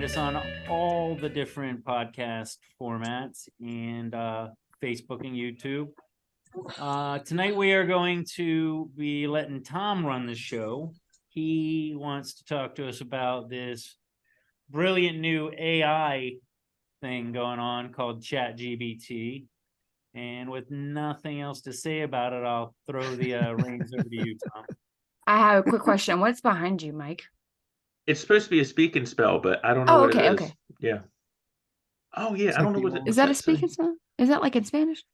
find us on all the different podcast formats and Facebook and YouTube. Tonight we are going to be letting Tom run the show. He wants to talk to us about this brilliant new AI thing going on called ChatGPT. And with nothing else to say about it, I'll throw the reins over to you, Tom. I have a quick question. What's behind you, Mike? It's supposed to be a speak and spell, but I don't know what it is. Okay. Yeah. Oh, yeah. It's I don't like know the what Is that a speak and spell? Is that like in Spanish?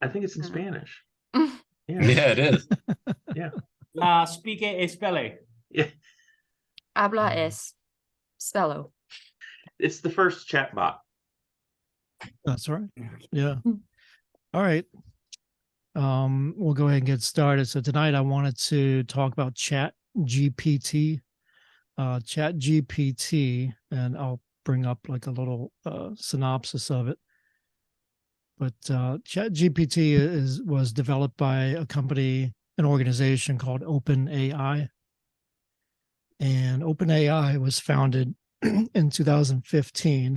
I think it's in Spanish. Mm. Yeah. Yeah, it is. Yeah. Speak e spelle. Yeah. Habla es spello. It's the first chatbot. That's right. Yeah. All right. We'll go ahead and get started. So tonight I wanted to talk about ChatGPT. ChatGPT, and I'll bring up like a little synopsis of it. But ChatGPT was developed by a company, an organization called OpenAI. And OpenAI was founded in 2015.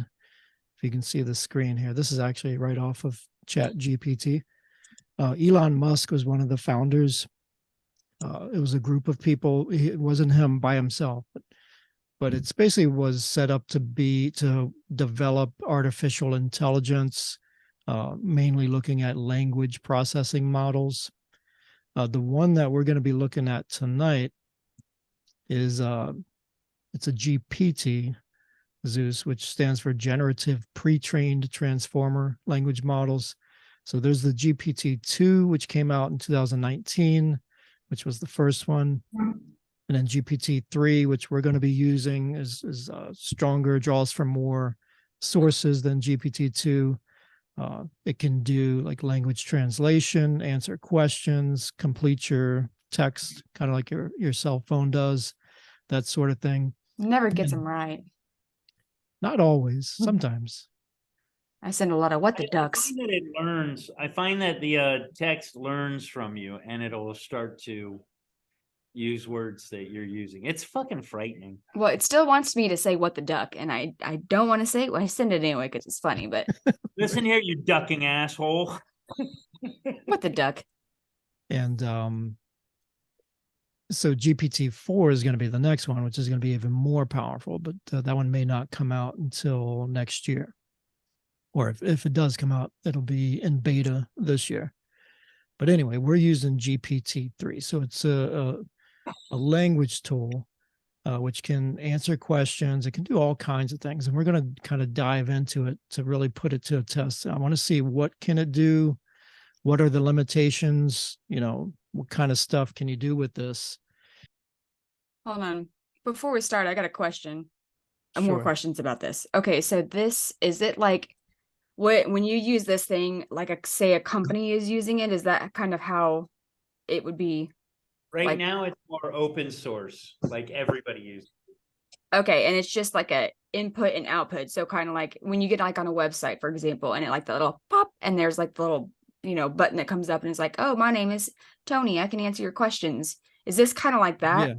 If you can see the screen here, this is actually right off of ChatGPT. Elon Musk was one of the founders. It was a group of people. It wasn't him by himself, but it's basically was set up to develop artificial intelligence, mainly looking at language processing models. The one that we're going to be looking at tonight is it's a GPT, Zeus, which stands for Generative Pre-trained Transformer Language Models. So there's the GPT-2, which came out in 2019, which was the first one. And then GPT-3, which we're going to be using, is stronger, draws from more sources than GPT-2. It can do like language translation, answer questions, complete your text, kind of like your cell phone does, that sort of thing. Never gets them right. Not always, sometimes. I send a lot of what the ducks. I find that it learns. I find that the text learns from you, and it'll start to use words that you're using. It's fucking frightening. Well, it still wants me to say what the duck, and I don't want to say it. Well, I send it anyway because it's funny, but Listen here, you ducking asshole. what the duck? And so GPT-4 is going to be the next one, which is going to be even more powerful, but that one may not come out until next year. Or if it does come out, it'll be in beta this year. But anyway, we're using GPT-3. So it's a language tool which can answer questions. It can do all kinds of things. And we're going to kind of dive into it to really put it to a test. I want to see what can it do? What are the limitations? You know, what kind of stuff can you do with this? Hold on. Before we start, I got a question. Sure. More questions about this. Okay, so is it like when you use this thing, like say a company is using it, is that kind of how it would be? Right now, it's more open source, like everybody uses it. Okay, and it's just like a input and output. So kind of like when you get like on a website, for example, and it like the little pop, and there's like the little button that comes up, and it's like, oh, my name is Tony. I can answer your questions. Is this kind of like that?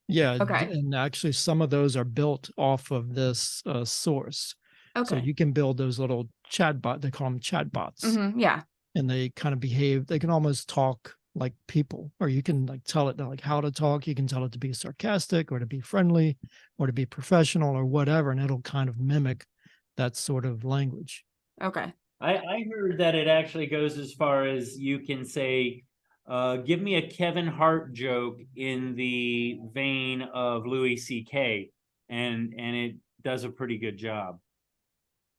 Yeah. Okay. And actually, some of those are built off of this source. Okay. So you can build those little chatbot. They call them chatbots. Yeah. And they kind of behave. They can almost talk like people, or you can like tell it like how to talk. You can tell it to be sarcastic or to be friendly or to be professional or whatever, and it'll kind of mimic that sort of language. Okay. I heard that it actually goes as far as you can say, give me a Kevin Hart joke in the vein of Louis C.K. and it does a pretty good job.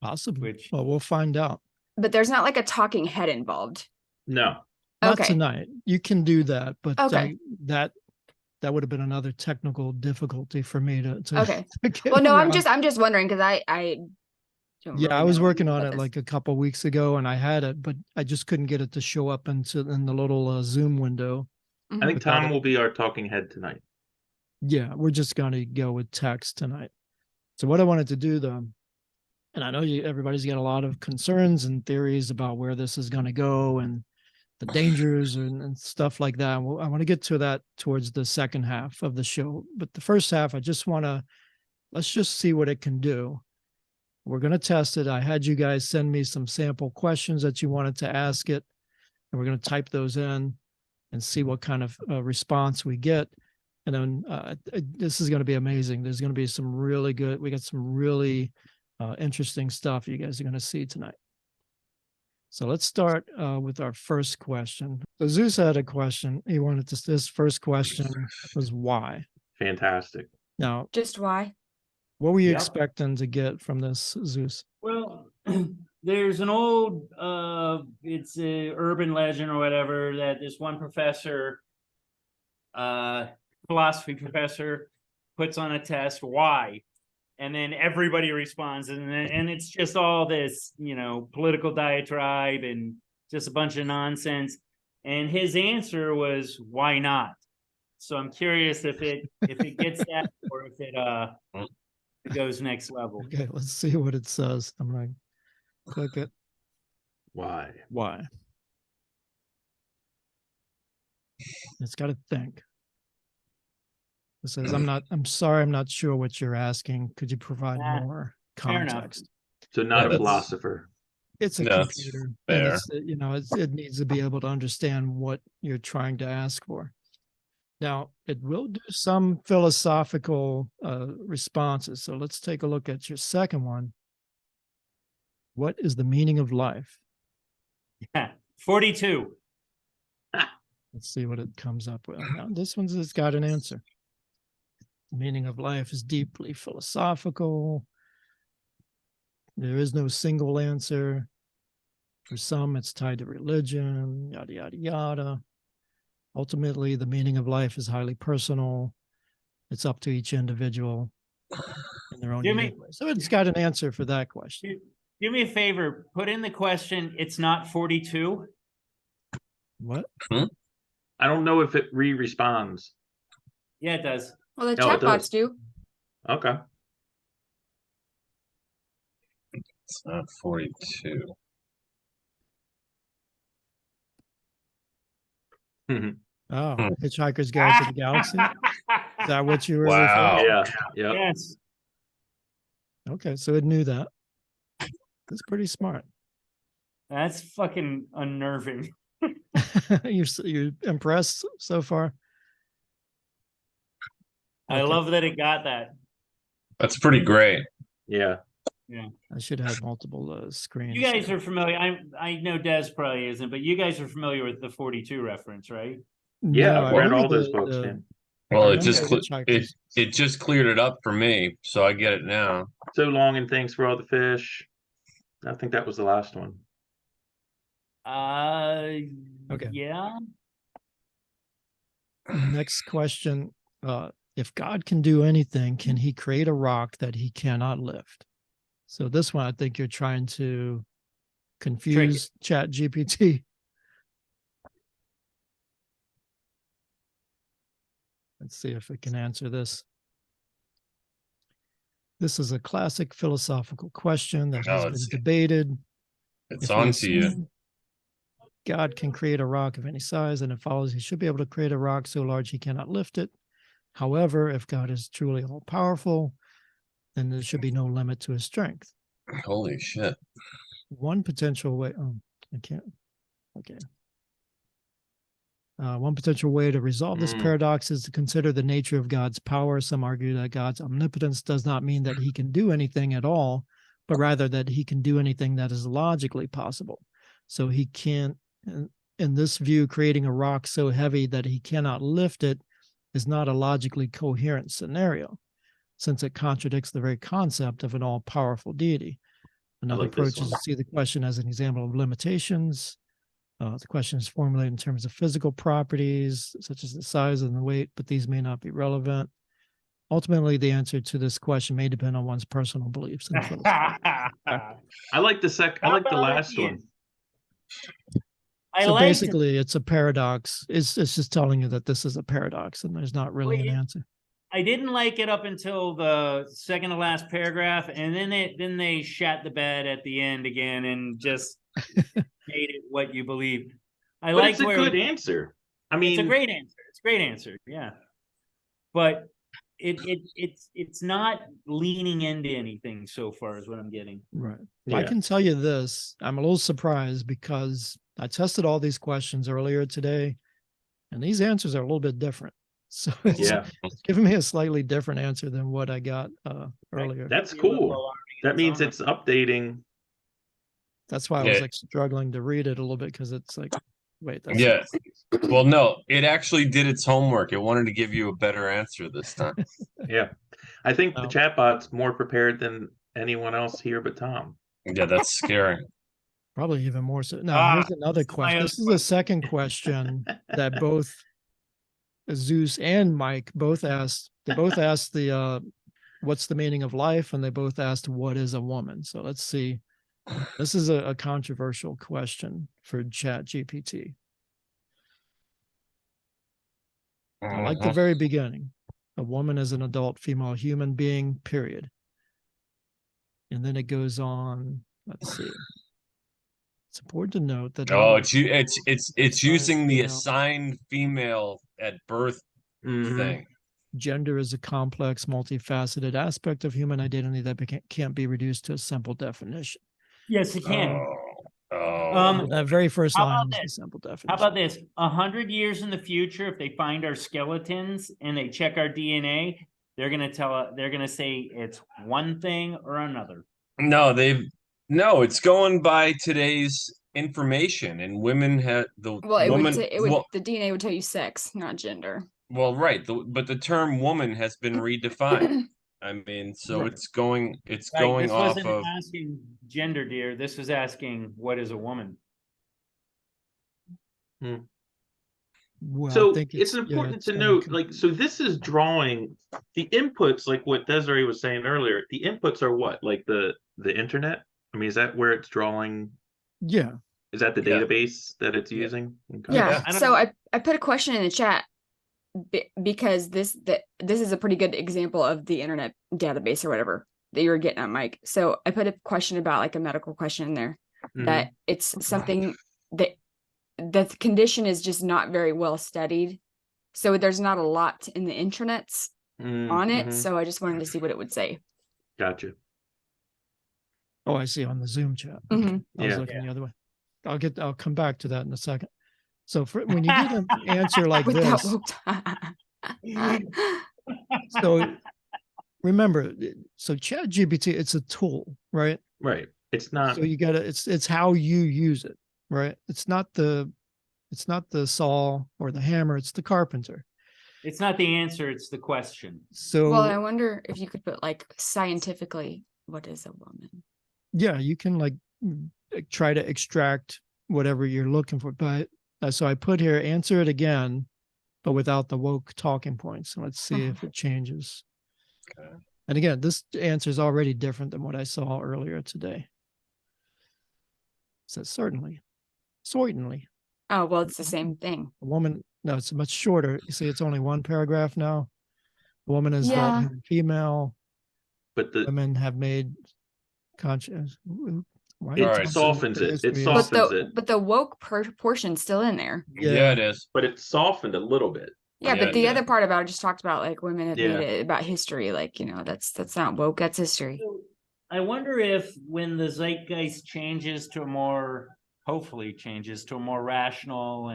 Possibly. Well, we'll find out. But there's not like a talking head involved. No. Not tonight. You can do that, but okay. That would have been another technical difficulty for me to okay. To well, no, around. I'm just wondering because I don't really I was working on about it this. like a couple of weeks ago, and I had it, but I just couldn't get it to show up in the little Zoom window. I think Tom will be our talking head tonight. Yeah, we're just going to go with text tonight. So what I wanted to do, though, and I know everybody's got a lot of concerns and theories about where this is going to go and the dangers and stuff like that. Well, I want to get to that towards the second half of the show. But the first half, I just want to let's just see what it can do. We're going to test it. I had you guys send me some sample questions that you wanted to ask it, and we're going to type those in and see what kind of response we get. And then this is going to be amazing. There's going to be some really good, we got some really interesting stuff you guys are going to see tonight. So let's start with our first question. So Zeus had a question. He wanted to, this first question was why? Fantastic. Now, Just why? what were you Yep. expecting to get from this, Zeus? Well, there's an old, it's a urban legend or whatever, that this one professor, philosophy professor, puts on a test, why? And then everybody responds, and it's just all this, political diatribe and just a bunch of nonsense. And his answer was, why not? So I'm curious if it gets that, or if it goes next level. Okay, let's see what it says. I'm going to click it. Why? Why? It's got to think. It says, I'm sorry, I'm not sure what you're asking. Could you provide more fair enough. context? So not Yeah, a that's- philosopher. It's a That's computer. fair. And it needs to be able to understand what you're trying to ask for. Now, it will do some philosophical responses. So let's take a look at your second one. What is the meaning of life? Yeah, 42. Let's see what it comes up with. Now, this one's has got an answer. The meaning of life is deeply philosophical. There is no single answer. For some, it's tied to religion, yada, yada, yada. Ultimately, the meaning of life is highly personal. It's up to each individual in their own unique way. So it's got an answer for that question. Do me a favor, put in the question, it's not 42. What? I don't know if it re-responds. Yeah, it does. Well, the No, it chatbots does. do. Okay. It's not 42. Oh, Hitchhiker's Guide to the Galaxy? Is that what you were referring Wow. Yeah. Yep. Yes. to? Okay, so it knew that. That's pretty smart. That's fucking unnerving. You're impressed so far? I Okay. love that it got that. That's pretty great. Yeah. I should have multiple screens. You guys are familiar. I know Des probably isn't, but you guys are familiar with the 42 reference, right? Yeah, No, I've I read remember all those the- books, the- man. Well, I it just remember Hitchhiker's. it just cleared it up for me, so I get it now. So long and thanks for all the fish. I think that was the last one. Okay. Yeah. Next question. If God can do anything, can he create a rock that he cannot lift? So this one, I think you're trying to confuse ChatGPT. Let's see if it can answer this. This is a classic philosophical question that has Oh, been it's- debated. It's If we on to you. assume God can create a rock of any size, and it follows he should be able to create a rock so large he cannot lift it. However, if God is truly all powerful, then there should be no limit to his strength. Holy shit. One potential way, I can't, okay. One potential way to resolve this paradox is to consider the nature of God's power. Some argue that God's omnipotence does not mean that he can do anything at all, but rather that he can do anything that is logically possible. So he can't, in this view, creating a rock so heavy that he cannot lift it is not a logically coherent scenario, since it contradicts the very concept of an all-powerful deity. Another like this approach is one. to see the question as an example of limitations. The question is formulated in terms of physical properties, such as the size and the weight, but these may not be relevant. Ultimately, the answer to this question may depend on one's personal beliefs and philosophy. I like I like the last one. I So liked basically, it's a paradox. It's just telling you that this is a paradox, and there's not really an answer. I didn't like it up until the second to last paragraph, and then they shat the bed at the end again and just made it what you believe. I But like it's a good answer. I mean, it's a great answer. It's a great answer. Yeah. But it's not leaning into anything so far is what I'm getting. Right. Yeah. I can tell you this. I'm a little surprised because I tested all these questions earlier today, and these answers are a little bit different. So it's, Yeah. it's giving me a slightly different answer than what I got earlier. That's Be a little cool. alarming in That means own it's updating. That's why I was Yeah. like struggling to read it a little bit because it's like, wait, that's Yeah. Well, no, it actually did its homework. It wanted to give you a better answer this time. Yeah. I think the Oh. chatbot's more prepared than anyone else here but Tom. Yeah, that's scary. probably even more so. Now, here's another this is my question. other This is the second question that both Zeus and Mike both asked. They both asked the what's the meaning of life, and they both asked what is a woman. So let's see. This is a controversial question for ChatGPT. I like the very beginning. A woman is an adult female human being, period. And then it goes on. Let's see. It's important to note that Oh, it's using the assigned female at birth Mhm. thing. gender is a complex, multifaceted aspect of human identity that can't be reduced to a simple definition. Yes, it can. Oh. That very first How line about was the this? simple How definition. about this? 100 years in the future, if they find our skeletons and they check our DNA, they're gonna say it's one thing or another. No, it's going by today's information, and women have the Well, it woman. would the DNA would tell you sex, not gender. Well, right, but the term woman has been redefined. I mean, so Right. it's going Right, this off wasn't of. asking gender, dear. This was asking what is a woman. Well, I So think it's yeah, important it's to gonna note, like, so this is drawing the inputs, like what Desiree was saying earlier. The inputs are what, like the internet? I mean, is that where it's drawing? yeah. Is that the Yeah. database that it's Yeah. using? Okay. Yeah. I don't- So I put a question in the chat because this is a pretty good example of the internet database or whatever that you were getting at, Mike. So I put a question about like a medical question in there that it's something that the condition is just not very well studied. So there's not a lot in the intranets on it. So I just wanted to see what it would say. Gotcha. Oh, I see on the Zoom chat. Mhm. I was Yeah. looking the other way. I'll come back to that in a second. So when you get an answer like With that this, woke so remember, so ChatGPT, it's a tool, right? Right. It's not. So you gotta, it's how you use it, right? It's not the saw or the hammer, it's the carpenter. It's not the answer, it's the question. So Well, I wonder if you could put like scientifically, what is a woman? yeah, you can like try to extract whatever you're looking for. But so I put here, answer it again, but without the woke talking points. So let's see if it changes. Okay. And again, this answer is already different than what I saw earlier today. It says certainly. Oh, well, it's the same thing. A woman, no, it's much shorter. You see, it's only one paragraph now. A woman is Yeah. thought human female. But the Women have made conscious. Why it All right. softens it. It history is- softens it. But the woke portion's still in there. Yeah, it is. But it's softened a little bit. Yeah, Yeah, but the yeah. other part about it just talked about like women have Yeah. made it about history. Like, you know, that's not woke, that's history. So, I wonder if when the zeitgeist changes to a more, hopefully changes to a more rational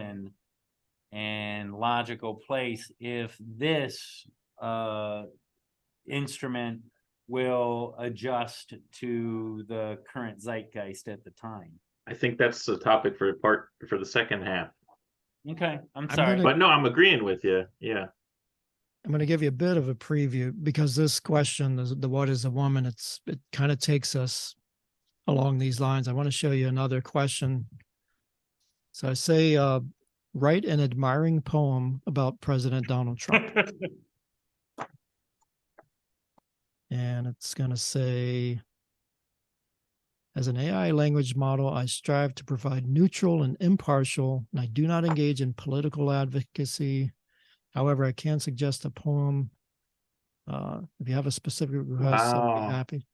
and logical place, if this instrument will adjust to the current zeitgeist at the time. I think that's the topic for the second half. Okay, I'm I'm sorry. gonna- But no, I'm agreeing with you. Yeah. I'm going to give you a bit of a preview because this question, the what is a woman, it kind of takes us along these lines. I want to show you another question. So I say, write an admiring poem about President Donald Trump. And it's going to say, as an AI language model, I strive to provide neutral and impartial, and I do not engage in political advocacy. However, I can suggest a poem. If you have a specific request, I'd Wow. be happy.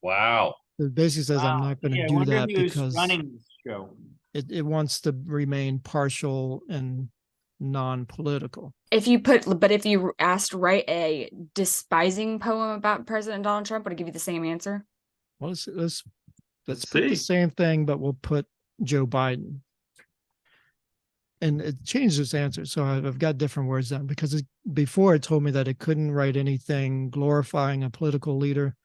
Wow. It basically says I'm Wow. not going to Yeah, I do wonder that who's because running this show. it wants to remain partial and non-political. If you asked write a despising poem about President Donald Trump, would it give you the same answer? Well, let's put see. the same thing, but we'll put Joe Biden. And it changed its answer. So I've got different words then, because before it told me that it couldn't write anything glorifying a political leader.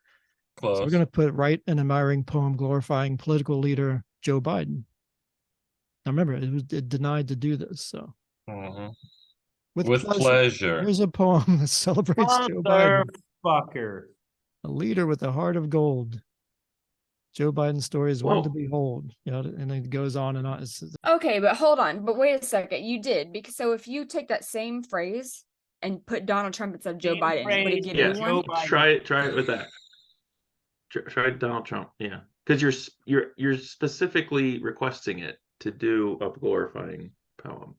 Close. So we're going to put write an admiring poem glorifying political leader Joe Biden. Now remember, it denied to do this. So Mhm. with With pleasure. here's a poem that celebrates Joe Biden, Motherfucker. a leader with a heart of gold. Joe Biden's story is one to Whoa. behold. You know, and it goes on and on. Okay, but hold on. But wait a second. You did, because so if you take that same phrase and put Donald Trump instead of Joe Same Biden, would it phrase, give Yeah. you Joe one? Biden. Try it with that. Try Donald Trump. Yeah, because you're specifically requesting it to do a glorifying poem.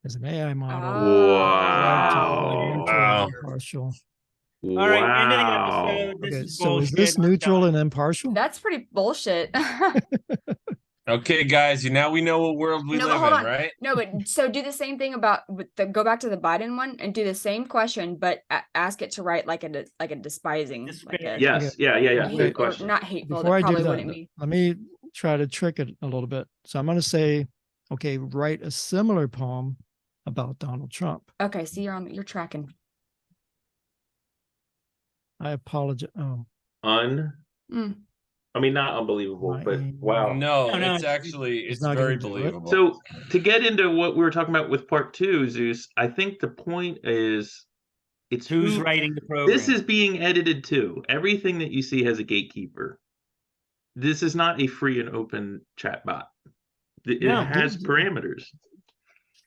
As an AI model. Oh. Wow. Neutral Wow. and impartial. All right, end of the Wow. episode. This Okay, is so is bullshit. this We're neutral done. and impartial? That's pretty bullshit. Okay, guys, now we know what world we No, but live hold in, on. right? No, but so do the same thing go back to the Biden one and do the same question, but ask it to write like a despising, like a Yes. Yeah. or Good hate, or question. not hateful. Before That I do probably that, wouldn't be. let me try to trick it a little bit. So I'm going to say, okay, write a similar poem about Donald Trump. Okay, see, you're tracking. I apologize. Oh, Mm. I mean, not unbelievable, My but aim. wow. No, No, it's actually it's not very gonna do it. believable. So to get into what we were talking about with part 2, Zeus, I think the point is it's Who's who- writing the program? This is being edited too. Everything that you see has a gatekeeper. This is not a free and open chat bot. It No. has parameters.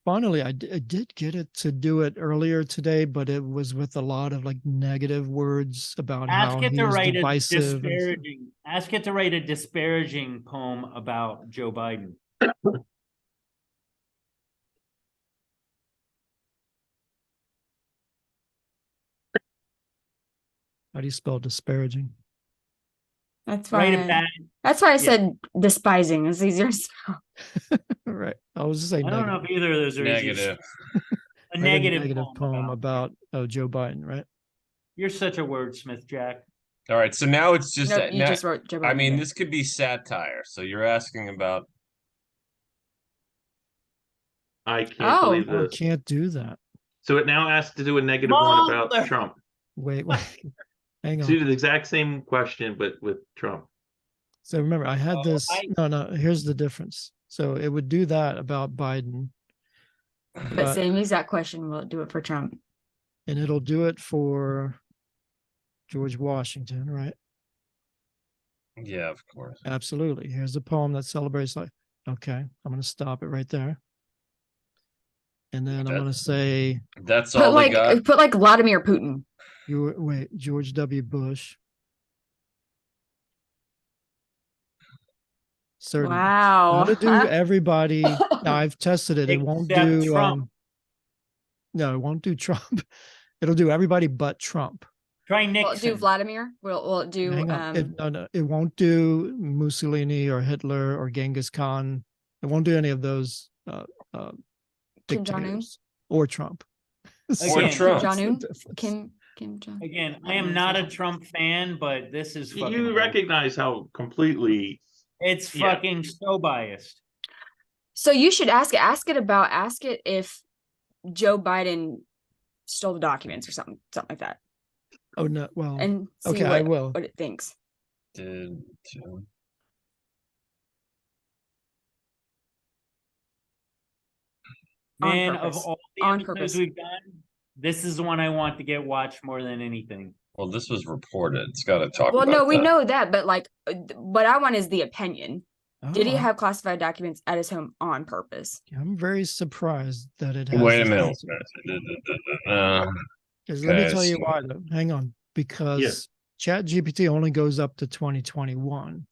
Finally, I did get it to do it earlier today, but it was with a lot of like negative words about Ask how it he to was write a divisive. disparaging. Ask it to write a disparaging poem about Joe Biden. How do you spell disparaging? That's Write a why. bad. That's why I Yeah. said despising is easier. to spell. Right. I was just saying I don't know negative. if either of those are easy. Negative. A Write negative, poem about Joe Biden, right? You're such a wordsmith, Jack. All right, so now it's just No, that you just wrote Joe Biden. I mean, there. this could be satire. So you're asking about I can't Oh. believe Oh, I this. can't do that. So it now asks to do a negative one about Mother- Trump. Wait. Hang To on. do the exact same question, but with Trump. So remember, I had Oh, this. No, here's the difference. So it would do that about Biden, But same exact question. Will it do it for Trump? and it'll do it for George Washington, right? yeah, of course. Absolutely. Here's a poem that celebrates life. Okay, I'm going to stop it right there. And then I'm going to say, That's Put all they like got. put like Vladimir Putin. George W. Bush. Certainly. Wow. That'll do everybody. Now I've tested it. It won't Except do Trump. no, it won't do Trump. It'll do everybody but Trump. Try Will it Nixon. do Vladimir? Will it do Hang on. It won't do Mussolini or Hitler or Genghis Khan. It won't do any of those Kim Jong-un? dictators or Trump. Or that's Trump. the Jong-un? difference. Kim Jong. Again, I am not a Trump fan, but this is fucking. You recognize how completely It's Yeah. fucking so biased. So you should ask it if Joe Biden stole the documents or something like that, Oh no, well, and see okay, I what, will. what it thinks. Did On Man, of purpose. all the On episodes purpose. we've done, this is the one I want to get watched more than anything. well, this was reported. It's got to talk Well, about no, we that. know that, but like, what I want is the opinion. Did he Oh, have classified documents at his home on purpose? I'm very surprised that it has. Wait a this minute. answer. 'Cause let me Okay, tell you so- why though. Hang on, because ChatGPT only goes up to 2021,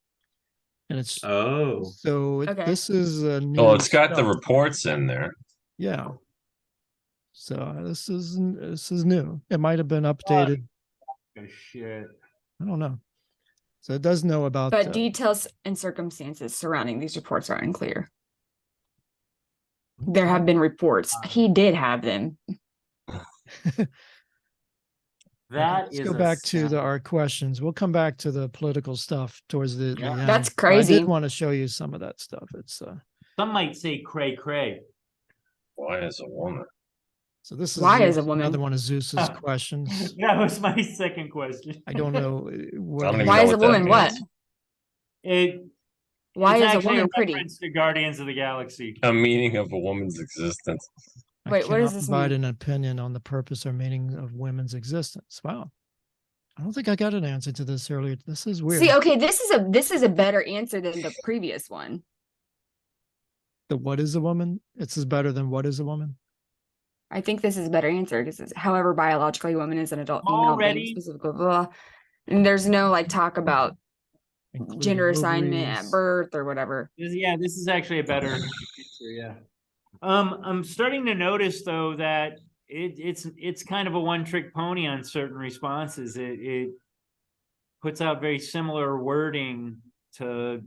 and it's Oh. so Okay. this is a new. Well, it's got the stuff. reports in there. Yeah. So this is new. It might have been updated. Oh, shit. I don't know. So it does know about. But details and circumstances surrounding these reports are unclear. There have been reports. He did have them. That Let's is go a back to sound- our questions. We'll come back to the political stuff towards the Yeah. end. That's But I crazy. did want to show you some of that stuff. It's Some might say cray cray. Why is a woman? so this is Why is a Zeus, woman? another one of Zeus's Ah. questions. That was my second question. I don't know what. I don't even Why know is a what that woman what? means. It Why it's is a actually woman pretty? reference to Guardians of the Galaxy. A meaning of a woman's existence. I Wait, what does cannot this provide mean? an opinion on the purpose or meaning of women's existence. Wow. I don't think I got an answer to this earlier. This is weird. See, okay, this is a better answer than the previous one. The what is a woman? It's is better than what is a woman? I think this is a better answer because it's however biologically a woman is an adult female Already? being specifically blah, blah. And there's no like talk about Including gender assignment at ovaries. birth or whatever. Yeah, this is actually a better answer. Yeah. I'm starting to notice though that it's kind of a one-trick pony on certain responses. It puts out very similar wording to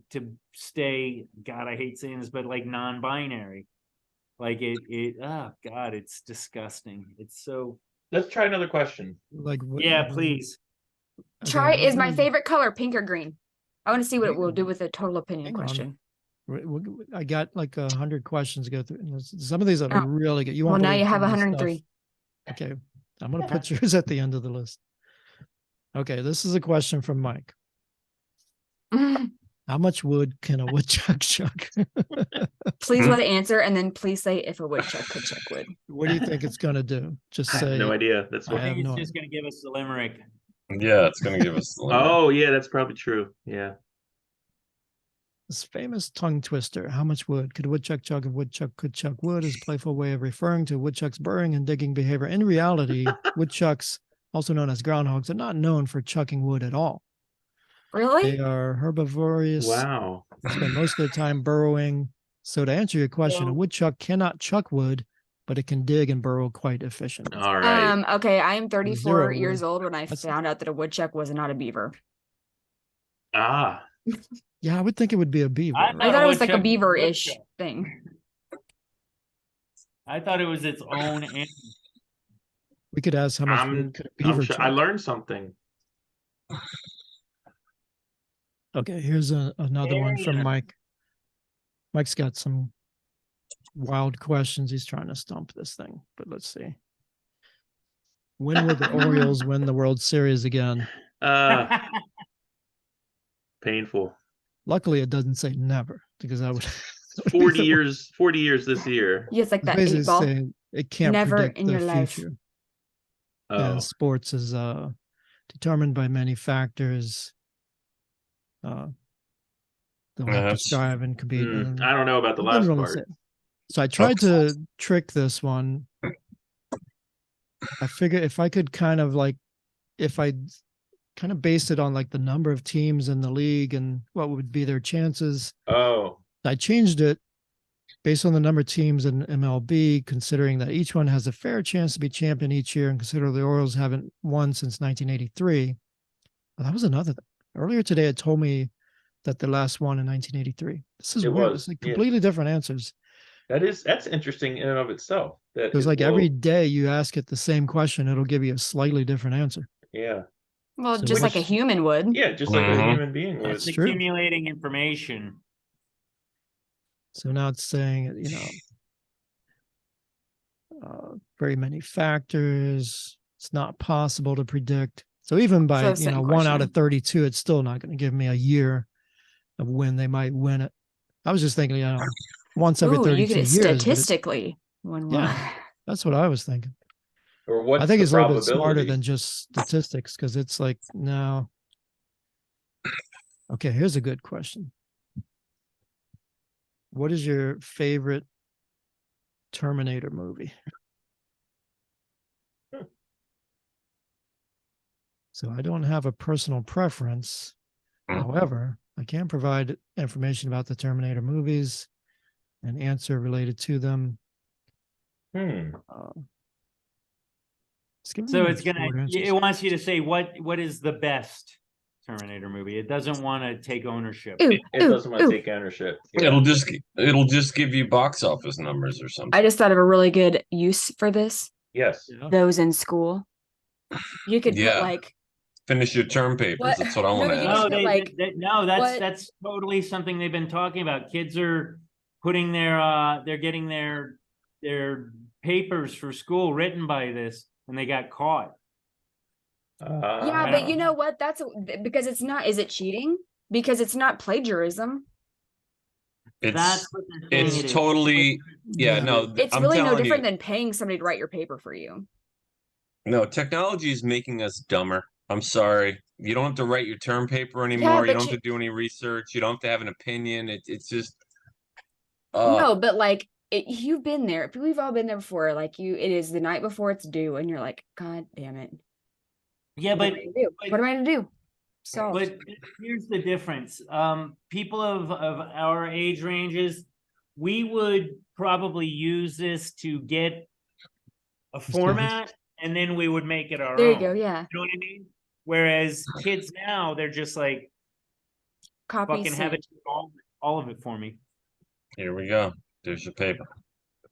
stay. God, I hate saying this, but like non-binary. Like oh God, it's disgusting. It's so. Let's try another question. Like what, Yeah, please. okay, Try what is my is- favorite color pink or green? I want to see what it will do Hang with a total opinion hang on. question. I got like 100 questions to go through. And some of these are Oh. really good. You Well, won't now believe you have some of this 103. stuff. Okay, I'm gonna put yours at the end of the list. Okay, this is a question from Mike. How much wood can a woodchuck chuck? Please let it answer and then please say if a woodchuck could chuck wood. What do you think it's gonna do? Just I have say no idea. That's I what. I have think it's no just going to give us the limerick. Yeah, it's gonna give us the limit. Oh yeah, that's probably true. Yeah. This famous tongue twister. How much wood could a woodchuck chuck if woodchuck could chuck wood is a playful way of referring to woodchuck's burrowing and digging behavior. In reality, woodchucks, also known as groundhogs, are not known for chucking wood at all. They Really? are herbivorous, Wow. spend most of their time burrowing. So to answer your question, a So- woodchuck cannot chuck wood, but it can dig and burrow quite efficiently. All right. Okay, I am 34 Zero years wood. old when I That's- found out that a woodchuck was not a beaver. Ah. Yeah, I would think it would be a beaver. I I right? thought it was like a woodchuck was a beaver-ish woodchuck. thing. I thought it was its own animal. We could ask how much I'm- wood could a I'm beaver sure chuck. I learned something. Okay, here's another one from Very Mike. Mike's got some wild questions. He's trying to stump this thing, but let's see. When will the Orioles win the World Series again? Painful. Luckily, it doesn't say never because I would. that would be 40 the years. 40 years this year. Yeah, it's like It's that basically 8-ball. saying it can't Never predict in the your life. future. Oh. And sports is determined by many factors. They'll have to That's- strive and compete. and I don't know about the it doesn't last really part. say. So I tried to trick this one. I figured if I could kind of like, if I kind of based it on like the number of teams in the league and what would be their chances, Oh. I changed it based on the number of teams in MLB, considering that each one has a fair chance to be champion each year, and consider the Orioles haven't won since 1983. Well, that was another thing. Earlier today, it told me that the last one in 1983. This is It weird. was, It's like yeah. completely different answers. That's interesting in and of itself. That Because is- like every whoa. day you ask it the same question, it'll give you a slightly different answer. Yeah. Well, So just like a which- hume would. Yeah, just like a Mhm. human being would. That's It's true. accumulating information. So now it's saying, very many factors. It's not possible to predict. So even by, So the same 1 out question. of 32, it's still not going to give me a year of when they might win it. I was just thinking, once every Ooh, 32 you could years. but statistically win one. Yeah. That's what I was thinking. Or what's I think the it's a little bit smarter probability? than just statistics because it's like, no. Okay, here's a good question. What is your favorite Terminator movie? So I don't have a personal preference. However, I can provide information about the Terminator movies and answer related to them. Just give me So a it's short gonna. answers. It wants you to say what is the best. Terminator movie. It doesn't want to take ownership. Ooh, It ooh, doesn't want to ooh. take ownership. Yeah. It'll just give you box office numbers or something. I just thought of a really good use for this. Yes. Yeah. Those in school. You could put Yeah. like Finish your term papers. What? That's what I No, want to you ask. just- No, like, no, what- that's totally something they've been talking about. Kids are putting they're getting their papers for school written by this, and they got caught. Yeah, but you know what? That's because it's not. Is it cheating? Because it's not plagiarism. That's what they're saying It's it is. totally Yeah. no. It's I'm really no telling different you, than paying somebody to write your paper for you. no, technology is making us dumber. I'm sorry. You don't have to write your term paper anymore. You but don't have to do any research. You don't have to have an opinion. It's just No, but like you've been there. We've all been there before. Like it is the night before it's due, and you're like, God damn it. Yeah, What but am I gonna do? What am I gonna do? So but here's the difference. People of our age ranges, we would probably use this to get a format, and then we would make it our there you own. go. Yeah, You know what I mean? Whereas kids now, they're just like, copy. fucking have it all of it for me. here we go. There's your paper.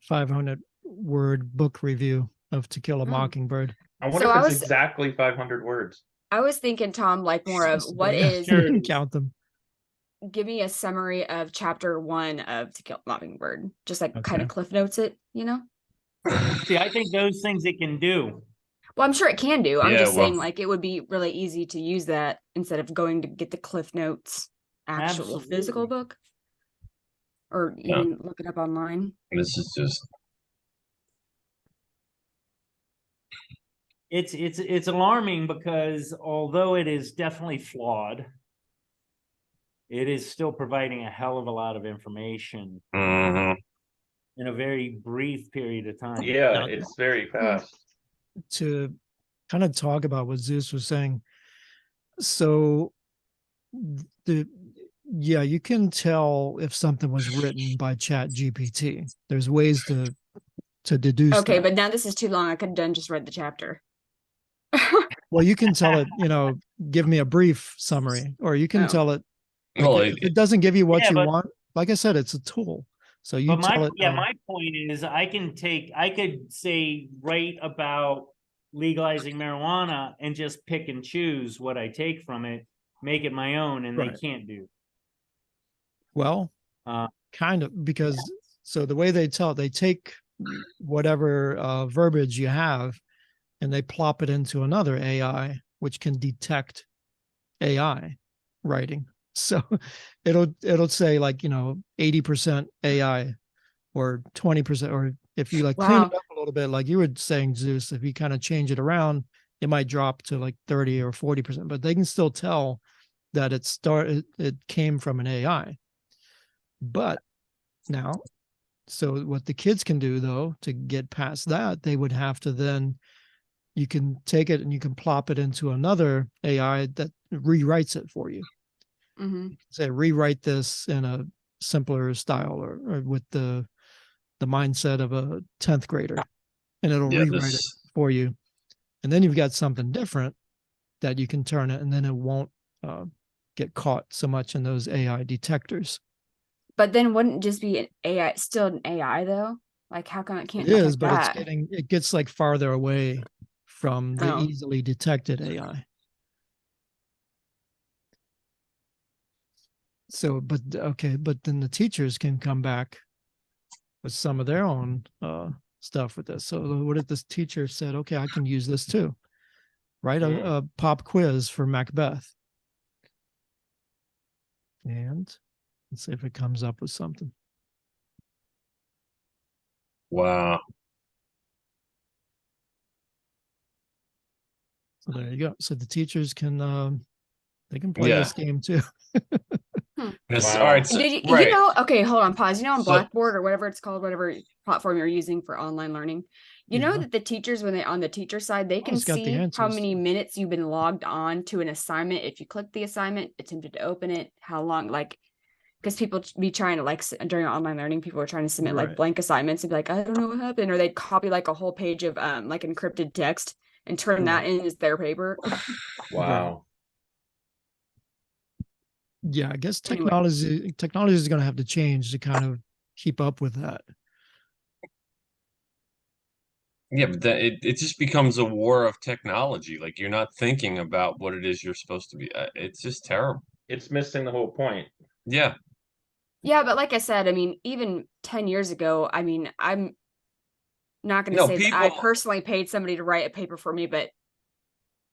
500-word book review of To Kill a Oh. Mockingbird. I wonder So if I it's was- exactly 500 words. I was thinking, Tom, like more of what Yeah, is. you can count them. Give me a summary of chapter 1 of To Kill a Mockingbird. Just like kind Okay. of cliff notes it, you know? See, I think those things it can do. Well, I'm sure it can do. I'm Yeah, just well- saying, like, it would be really easy to use that instead of going to get the cliff notes actual physical Absolutely. book, or Yeah. even look it up online. This is just It's alarming because although it is definitely flawed, it is still providing a hell of a lot of information mhm. in a very brief period of time. Yeah, Now- it's very fast. To kind of talk about what Zeus was saying. So you can tell if something was written by ChatGPT. There's ways to deduce Okay, that. but now this is too long. I could have done just read the chapter. Well, you can tell it, give me a brief summary, or you can Oh. tell it, Well, if it doesn't give you what Yeah, you but- want. Like I said, it's a tool. So you But tell it. my point is I could say write about legalizing marijuana and just pick and choose what I take from it, make it my own, and Right. they can't do. Well, Uh, kind of, because so the way they take whatever verbiage you have and they plop it into another AI, which can detect AI writing. So it'll say like, 80% AI or 20%, or if you like clean Wow. it up a little bit, like you were saying, Zeus, if you kind of change it around, it might drop to like 30 or 40%, but they can still tell that it came from an AI. But now, so what the kids can do though, to get past that, they would have to then, you can take it and you can plop it into another AI that rewrites it for you. Hmm. Say, rewrite this in a simpler style, or with the mindset of a 10th grader, and it'll Yeah, rewrite it for you. And then you've got something different that you can turn it, and then it won't get caught so much in those AI detectors. But then wouldn't it just be an AI, still an AI though? Like, how come it can't It is, detect but that? it gets like farther away from the Oh. easily detected AI. So, but then the teachers can come back with some of their own stuff with this. So what if this teacher said, okay, I can use this too, write a pop quiz for Macbeth. And let's see if it comes up with something. Wow. So there you go. So the teachers can they can play Yeah. this game too. Wow. All right. So, Did you, right. you know, okay, hold on, pause. You know, on So- Blackboard or whatever it's called, whatever platform you're using for online learning, you know Yeah. that the teachers, when they on the teacher side, they can it's got the see how answers. many minutes you've been logged on to an assignment. If you click the assignment, attempted to open it, how long, like, because people be trying to during online learning, people are trying to submit like Right. blank assignments and be like, I don't know what happened, or they'd copy like a whole page of like encrypted text and turn that in as their paper. Wow. Yeah, I guess Anyway. technology is going to have to change to kind of keep up with that. Yeah, but it just becomes a war of technology. Like you're not thinking about what it is you're supposed to be. It's just terrible. It's missing the whole point. Yeah. Yeah, but like I said, I mean, even 10 years ago, I mean, I'm not going to No, say that I people- personally paid somebody to write a paper for me, but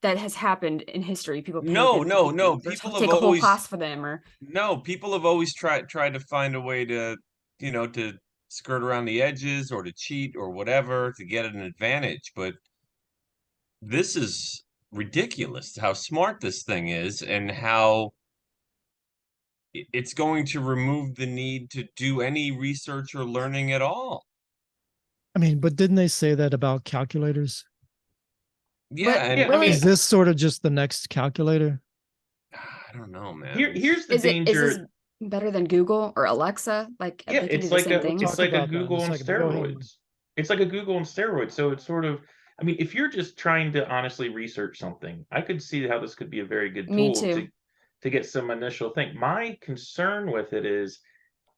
that has happened in history. People paid No, them no, to no. or People have take a whole always class for them, or no. People have always tried to find a way to, to skirt around the edges or to cheat or whatever to get an advantage. But this is ridiculous how smart this thing is and how it's going to remove the need to do any research or learning at all. I mean, but didn't they say that about calculators? Yeah, But and Yeah, I really, mean, Is this sort of just the next calculator? I don't know, man. Here's the is danger. this better than Google or Alexa? Like Yeah, they can do it's the like same a thing. it's Talk like a about that in a Google on second, but go ahead. steroids. It's like a Google on steroids. So it's sort of, I mean, if you're just trying to honestly research something, I could see how this could be a very good Me tool too. to get some initial thing. My concern with it is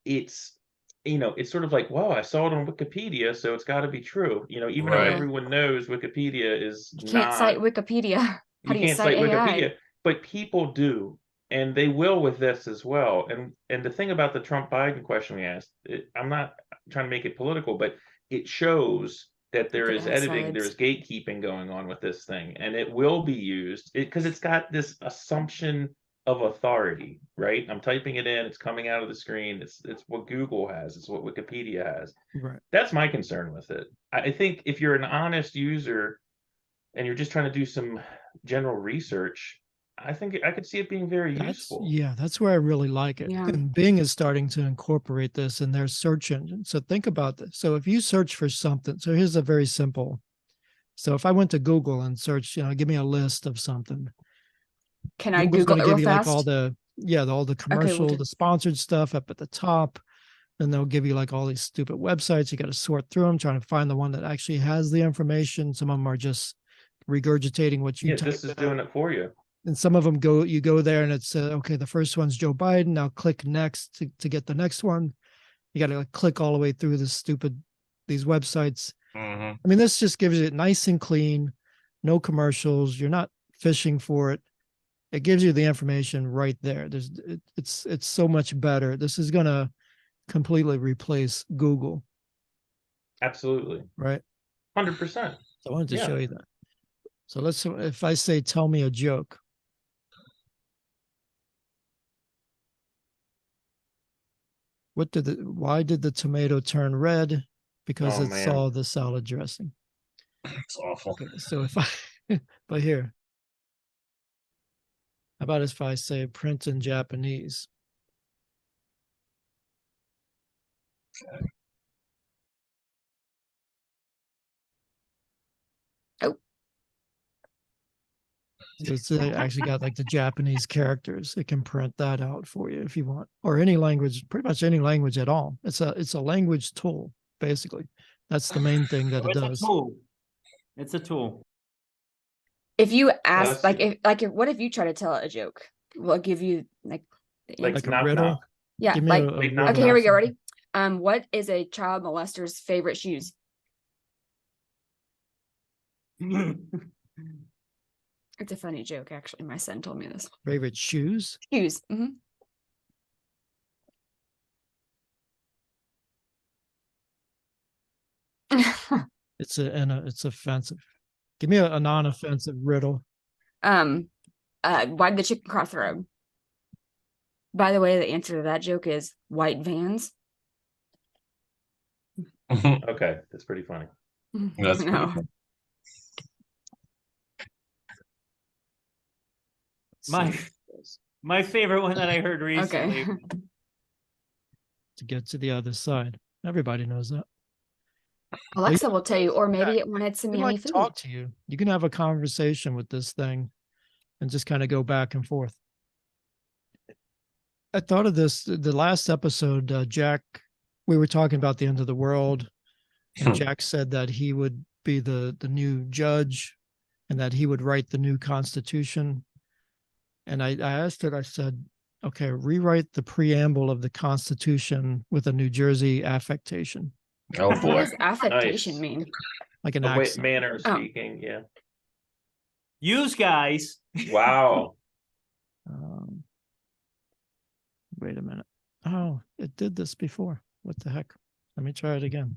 it's it's sort of like, well, I saw it on Wikipedia, so it's got to be true. Even though Right. everyone knows Wikipedia is You can't cite not, Wikipedia. How you do you can't cite cite AI? Wikipedia, but people do, and they will with this as well. And the thing about the Trump Biden question we asked, I'm not trying to make it political, but it shows that there Could is have editing, sides. there's gatekeeping going on with this thing, and it will be used because it's got this assumption of authority, right? I'm typing it in, it's coming out of the screen. It's what Google has, it's what Wikipedia has. Right. That's my concern with it. I think if you're an honest user and you're just trying to do some general research, I think I could see it being very useful. That's where I really like it. Yeah. And Bing is starting to incorporate this in their search engine. So think about this. So if you search for something, so here's a very simple. So if I went to Google and searched, give me a list of something. Can I Google's Google going it to real give you like fast? all the commercial, do- the sponsored stuff up at the top. Then they'll give you like all these stupid websites. You got to sort through them, trying to find the one that actually has the information. Some of them are just regurgitating what you Yeah, typed this is in. doing it for you. And some of them you go there and it's okay, the first one's Joe Biden. Now click next to get the next one. You got to like click all the way through these websites. Mhm. I mean, this just gives it nice and clean, no commercials. You're not fishing for it. It gives you the information right there. It's so much better. This is going to completely replace Google, Absolutely. right? 100%. So I wanted to Yeah. show you that. So if I say, tell me a joke. Why did the tomato turn red? Because Oh, it man. saw the salad dressing. It's awful. Okay, so but here, how about if I say print in Japanese? Oh. So it's actually got like the Japanese characters. It can print that out for you if you want, or any language, pretty much any language at all. It's a language tool, basically. That's the main thing that it It's does. a tool. It's a tool. If you ask, That's- what if you try to tell a joke? Will it give you the Like answer? a knock, riddle. knock. Yeah, Give me like a Wait, riddle. okay, here we go. knock. Ready? What is a child molester's favorite shoes? It's a funny joke, actually. My son told me this. Favorite shoes? Shoes. Hmm. It's offensive. Give me a non-offensive riddle. Why did the chicken cross the road? By the way, the answer to that joke is white vans. Okay, that's pretty funny. That's pretty No. funny. My favorite one that I heard recently. Okay. To get to the other side. Everybody knows that. Alexa will tell you, or maybe it wanted some It yummy might food. talk to you. You can have a conversation with this thing and just kind of go back and forth. I thought of this the last episode, Jack, we were talking about the end of the world, and Jack said that he would be the new judge and that he would write the new constitution. And I asked it, I said, Okay, rewrite the preamble of the Constitution with a New Jersey affectation, Oh What boy. does affectation Nice. mean? like an A way, accent. manner of Oh. speaking. Yeah. Use guys. Wow. Wait a minute. Oh, it did this before. What the heck? Let me try it again.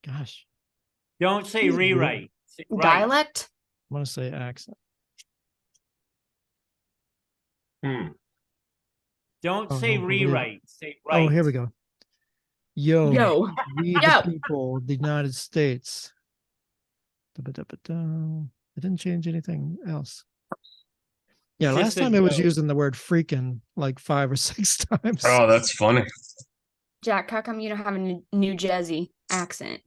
Gosh, Don't say Mhm. rewrite. Say write. Dialect? I want to say accent. Hmm. Don't Oh, say don't believe it. rewrite. Say write. Oh, here we go. Yo, Yo. we Yo. the people of the United States. Da-ba-da-ba-da. It didn't change anything else. Yeah, Just last says time it was yo. using the word freaking like 5 or 6 times. Oh, that's funny. Jack, how come you don't have a New Jersey accent?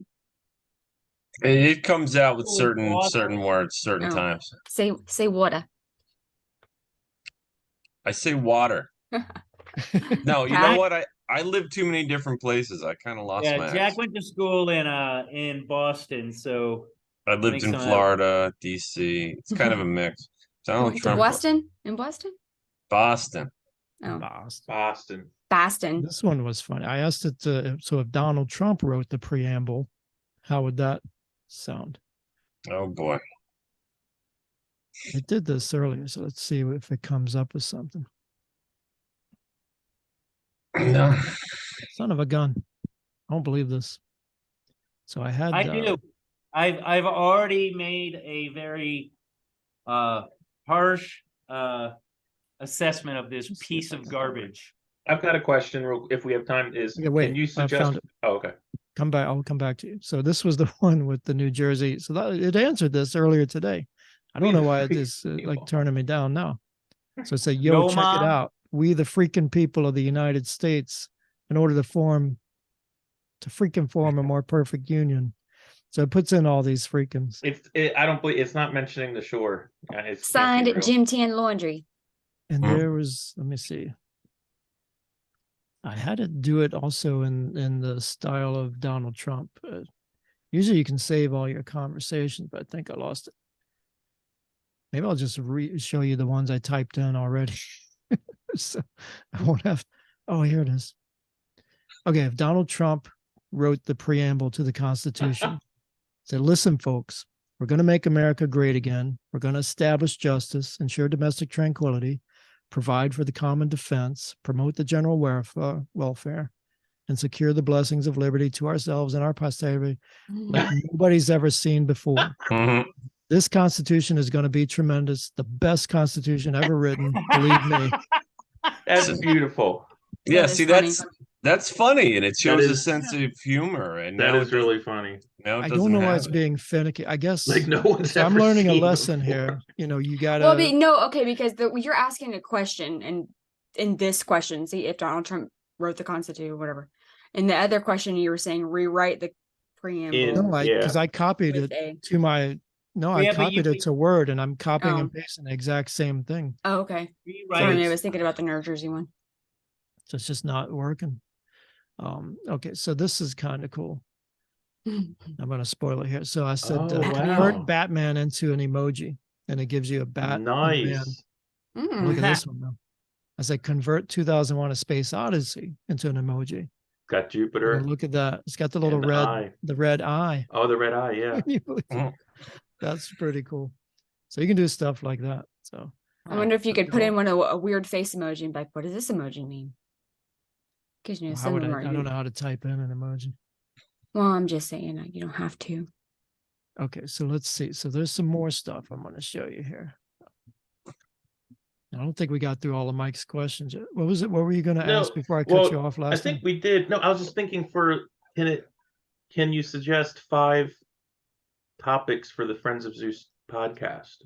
It comes out with Oh, certain awesome. words, certain Oh. times. Say water. I say water. No, you know Pat? what? I live too many different places. I kind of lost Yeah, my Jack accent. went to school in Boston, so I lived makes in some- Florida, DC. It's kind of a mix. You Donald went to Trump. Boston? In Boston? Boston. Oh, Boston. Boston. Boston. This one was funny. I asked it to, so if Donald Trump wrote the preamble, how would that sound? Oh boy. It did this earlier, so let's see if it comes up with something. No. Son of a gun. I don't believe this. So I had I do. I've already made a very harsh assessment of this Let's see if piece I of can- garbage. I've got a question. If we have time, Okay, wait, can you I suggest? found it. Oh, okay. Come back. I'll come back to you. So this was the one with the New Jersey. So that, it answered this earlier today. I don't We know the why it freaking is like people. turning me down now. So it said, yo, Yo, check it Mom. out. We the freaking people of the United States, in order to freaking form a more perfect union. So it puts in all these freakins. I don't believe it's not mentioning the shore. It can't be Signed real. Jim Tan Laundry. And Hmm. there was, let me see. I had to do it also in the style of Donald Trump. Usually you can save all your conversations, but I think I lost it. Maybe I'll just show you the ones I typed in already. So I won't have. Oh, here it is. Okay, if Donald Trump wrote the preamble to the Constitution, said, listen, folks, we're going to make America great again. We're going to establish justice, ensure domestic tranquility, provide for the common defense, promote the general welfare, and secure the blessings of liberty to ourselves and our posterity like nobody's ever seen before. Mhm. This Constitution is going to be tremendous. The best Constitution ever written. Believe me. That's beautiful. Yeah, That is see, funny. that's funny, and it shows a is- sense of humor. And That now is it really funny. now it I doesn't don't know why have it's it. being finicky. I guess Like no one's so I'm ever learning a seen it lesson before. here. You know, you gotta Well, no, okay, because you're asking a question, and in this question, see if Donald Trump wrote the Constitution, whatever. In the other question, you were saying rewrite the preamble. no, because I copied with it a- to my I Yeah, but you copied it to Word and I'm copying and Oh. pasting the exact same thing. Oh, okay. rewrite Sorry, it. I was thinking about the New Jersey one. So it's just not working. Okay, so this is kind of cool. I'm gonna spoil it here. So I said Oh, convert wow. Batman into an emoji, and it gives you a bat. and a man. Nice. Look at this one though. I said convert 2001: A Space Odyssey into an emoji. Got And Jupiter. look at that. It's got the little And the red, eye. the red eye. Oh, the red eye. Yeah. Can you believe it? Mhm. That's pretty cool. So you can do stuff like that. So I wonder if you That's could put in cool. a weird face emoji and be like, what does this emoji mean? Because you know, how some would of them I are. don't know how to type in an emoji. Well, I'm just saying, you don't have to. Okay, so let's see. So there's some more stuff I'm going to show you here. I don't think we got through all of Mike's questions yet. What was it? What were you going to No, ask before I cut well, you off I last think time? we did. No, I was just thinking can you suggest 5 topics for the Friends of Zeus podcast?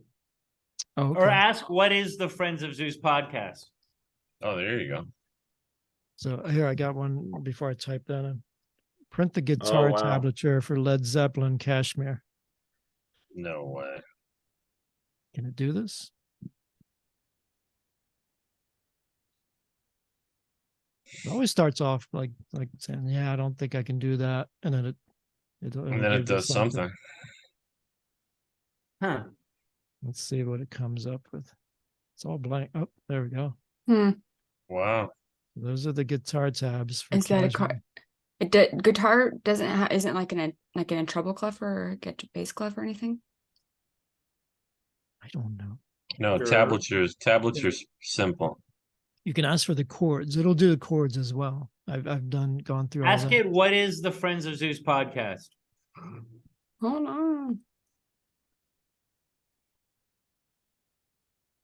Oh, Or okay. ask what is the Friends of Zeus podcast? Oh, there you go. So here I got one before I type that in. Print the guitar wow. tablature for Led Zeppelin Kashmir. No way. Can it do this? It always starts off like saying, "Yeah, I don't think I can do that," and then it'll And then it give you does something. Huh. Let's see what it comes up with. It's all blank. Oh, there we go. Wow. Those are the guitar tabs for Is that a casual. guitar doesn't isn't like in a treble clef or get bass clef or anything? I don't know. No, Sure. tablets are simple. You can ask for the chords. It'll do the chords as well. I've gone through all Ask that. it, what is the Friends of Zeus podcast? Hold on.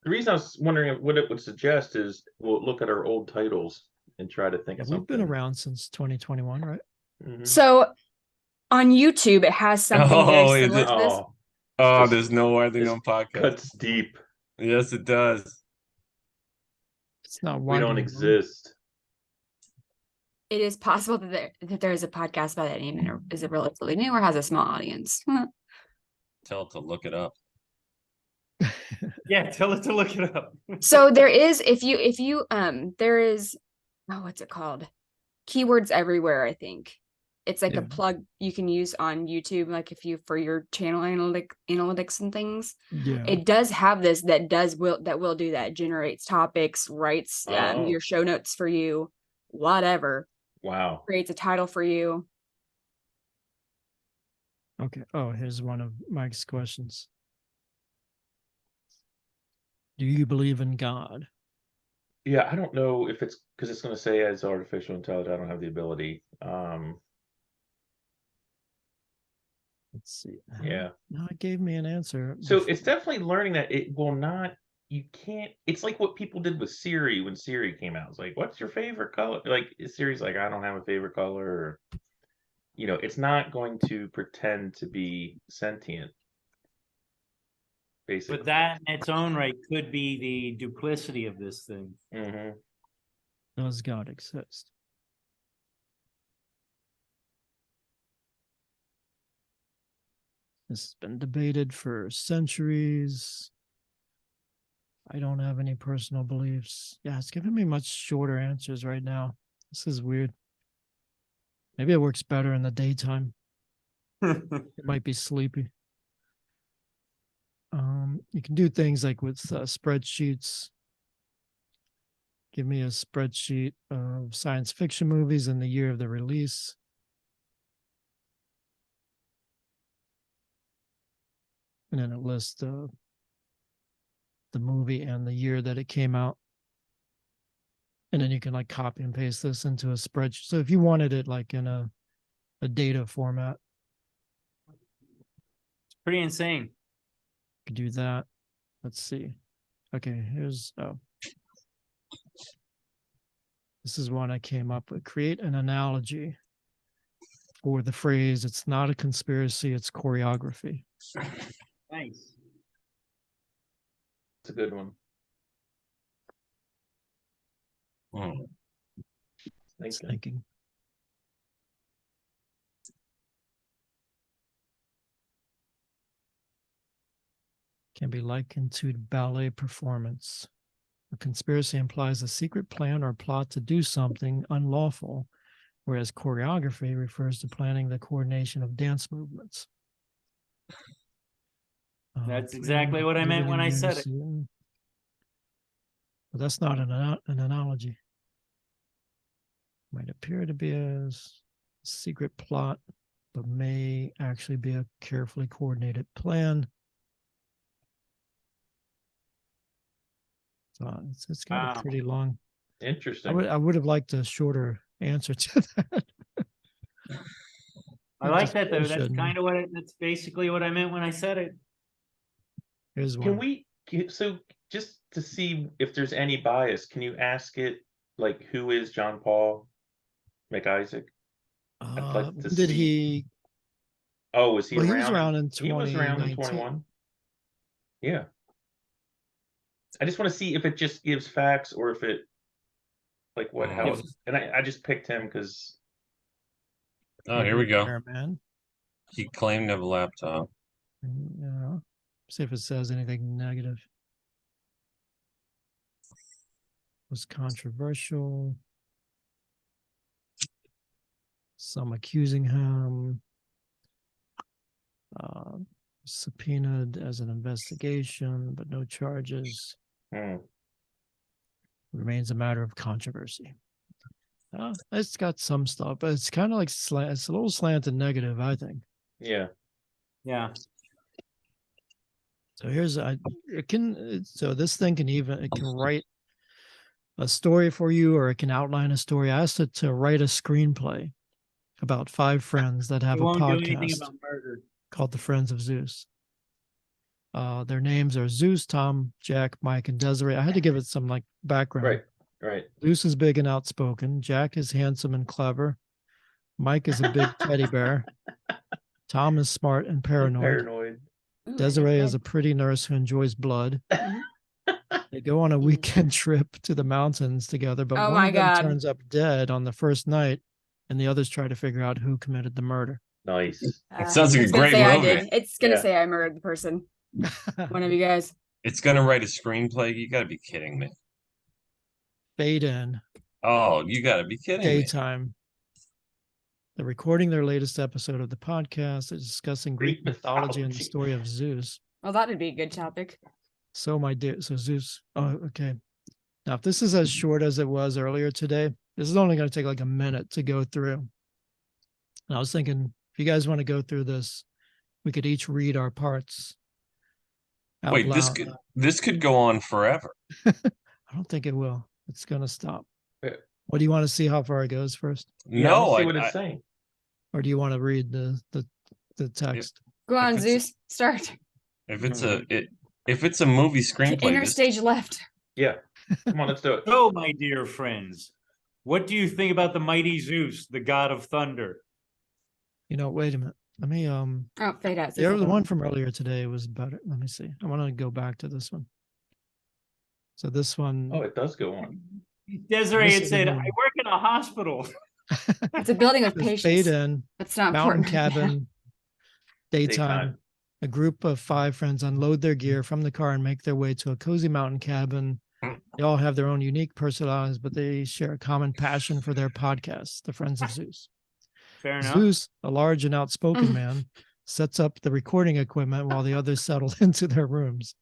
The reason I was wondering what it would suggest is we'll look at our old titles and try to think Yeah, of we've something. been around since 2021, right? Mhm. So on YouTube, it has something Oh, very is similar it? to this. Oh, Oh, This- there's no I think this on podcast. cuts deep. Yes, it does. It's not We don't widely known. exist. It is possible that there is a podcast by that name, and is it relatively new or has a small audience? Tell it to look it up. Yeah, tell it to look it up. So there is, if you there is, oh, what's it called? Keywords Everywhere, I think. It's like Yeah. a plug you can use on YouTube, like if you for your channel analytics and things. Yeah. It does have this that will do that. Generates topics, writes Oh. your show notes for you, whatever. Wow. Creates a title for you. Okay. Oh, here's one of Mike's questions. Do you believe in God? Yeah, I don't know if it's because it's going to say as artificial intelligence. I don't have the ability. Let's see. Yeah. No, it gave me an answer. So before. it's definitely learning that it will not. You can't. It's like what people did with Siri when Siri came out. It's like, what's your favorite color? Like Siri's like, I don't have a favorite color. Or, it's not going to pretend to be sentient. Basically. But that in its own right could be the duplicity of this thing. Mm-hmm. Does God exist? This has been debated for centuries. I don't have any personal beliefs. Yeah, it's giving me much shorter answers right now. This is weird. Maybe it works better in the daytime. It might be sleepy. You can do things like with spreadsheets. Give me a spreadsheet of science fiction movies and the year of the release. And then it lists the movie and the year that it came out. And then you can like copy and paste this into a spreadsheet. So if you wanted it like in a data format, It's pretty insane. you could do that. Let's see. Okay, here's this is one I came up with. Create an analogy for the phrase, it's not a conspiracy, it's choreography. Nice. It's a good one. It's thinking. Can be likened to ballet performance. A conspiracy implies a secret plan or plot to do something unlawful, whereas choreography refers to planning the coordination of dance movements. That's exactly what I meant when I said it. But that's not an analogy. Might appear to be a secret plot, but may actually be a carefully coordinated plan. So it's got a pretty long. Interesting. I would have liked a shorter answer to that. I like Just that though. That's bullshitting me. kind of that's basically what I meant when I said it. Here's one. Can we? So just to see if there's any bias, can you ask it like who is John Paul McIsaac? I'd like to Did see. he? Oh, was he Well, around? he was around in He was around in 2019. 21. Yeah. I just want to see if it just gives facts or if it like what how Yes. it, and I just picked him because Oh, here we go. There, man. He claimed to have a laptop. See if it says anything negative. Was controversial. Some accusing him. Subpoenaed as an investigation, but no charges. Hmm. Remains a matter of controversy. It's got some stuff, but it's kind of like it's a little slanted negative, I think. Yeah. Yeah. So so this thing it can write a story for you, or it can outline a story. I asked it to write a screenplay about 5 friends that have It a won't do anything podcast about murder. called The Friends of Zeus. Their names are Zeus, Tom, Jack, Mike, and Desiree. I had to give it some like background. Right. Right. Zeus is big and outspoken. Jack is handsome and clever. Mike is a big teddy bear. Tom is smart and paranoid. Paranoid. Ooh, I Desiree know is a pretty nurse who enjoys blood. Mhm. They go on a weekend trip to the mountains together, but Oh one my of them God. turns up dead on the first night, and the others try to figure out who committed the murder. Nice. It sounds like a it's gonna great say I movie. did. It's gonna Yeah. say I murdered the person. One of you guys. It's gonna write a screenplay. You gotta be kidding me. Fade in, Oh, you gotta be kidding me. daytime. They're recording their latest episode of the podcast. They're discussing Greek Greek mythology and the mythology. story of Zeus. Well, that'd be a good topic. So Zeus. Oh, okay. Now, if this is as short as it was earlier today, this is only going to take like a minute to go through. And I was thinking, if you guys want to go through this, we could each read our parts out Wait, loud. this could go on forever. I don't think it will. It's going to stop. Yeah. What do you want to see how far it goes first, Yeah, No, see what it's saying. or do you want to read the text? Go on, it's- Zeus. Start. if it's a movie screenplay, Inner this- stage left. Yeah. Come on, let's do it. So, my dear friends, what do you think about the mighty Zeus, the god of thunder? You know, wait a minute. Let me Oh, fade out. the one from earlier today was better. Let me see. I want to go back to this one. So this one, Oh, it does go on. Desiree This had is said, the I one. work in a hospital. It's a building of says patience. fade in, That's not mountain important. cabin, daytime. Daytime. A group of 5 friends unload their gear from the car and make their way to a cozy mountain cabin. They all have their own unique personalities, but they share a common passion for their podcast, The Friends of Zeus. Fair enough. Zeus, a large and outspoken man, sets up the recording equipment while the others settle into their rooms.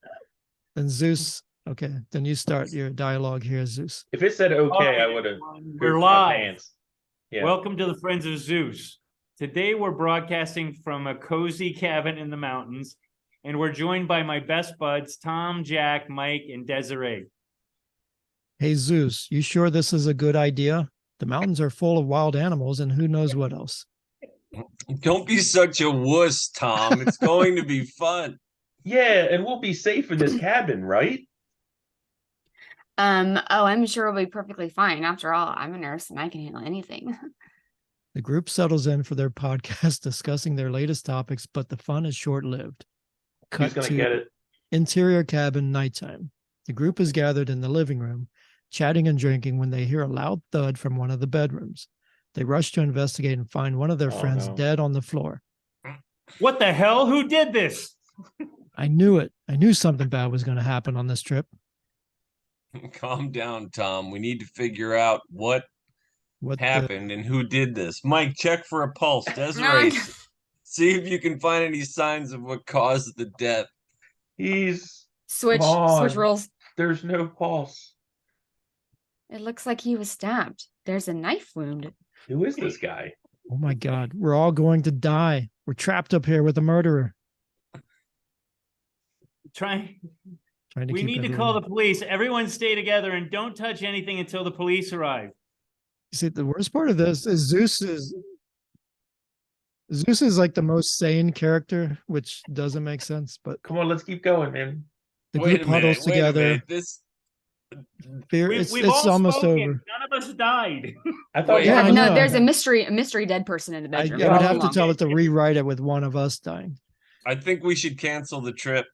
Then Zeus, okay, then you start your dialogue here, Zeus. If it said All okay, right, I would have. everyone, We're live. Yeah. Welcome to the Friends of Zeus. Today we're broadcasting from a cozy cabin in the mountains, and we're joined by my best buds, Tom, Jack, Mike, and Desiree. Hey, Zeus, you sure this is a good idea? The mountains are full of wild animals and who knows what else. Don't be such a wuss, Tom. It's going to be fun. Yeah, and we'll be safe in this cabin, right? Oh, I'm sure it'll be perfectly fine. After all, I'm a nurse and I can handle anything. The group settles in for their podcast discussing their latest topics, but the fun is short-lived. Who's gonna get it? Interior cabin, nighttime. The group is gathered in the living room, chatting and drinking when they hear a loud thud from one of the bedrooms. They rush to investigate and find one of their Oh, friends no. dead on the floor. What the hell? Who did this? I knew it. I knew something bad was going to happen on this trip. Calm down, Tom. We need to figure out what What happened and who did this. Mike, check for a pulse. Desiree, see if you can find any signs of what caused the death. Switch Come on. roles. There's no pulse. It looks like he was stabbed. There's a knife wound. Who is this guy? Oh my God, we're all going to die. We're trapped up here with a murderer. Trying. Trying to We keep need to call the everyone- police. Everyone stay together and don't touch anything until the police arrive. See, the worst part of this is Zeus is like the most sane character, which doesn't make sense, but Come on, let's keep going, man. the Wait group a minute, huddles wait a together. minute. This Fear, We've it's all almost spoken. over. None of us died. I thought. Wait. Yeah, I no, know. there's a mystery dead person in the I bedroom. would all have to along. tell it to rewrite it with one of us dying. I think we should cancel the trip.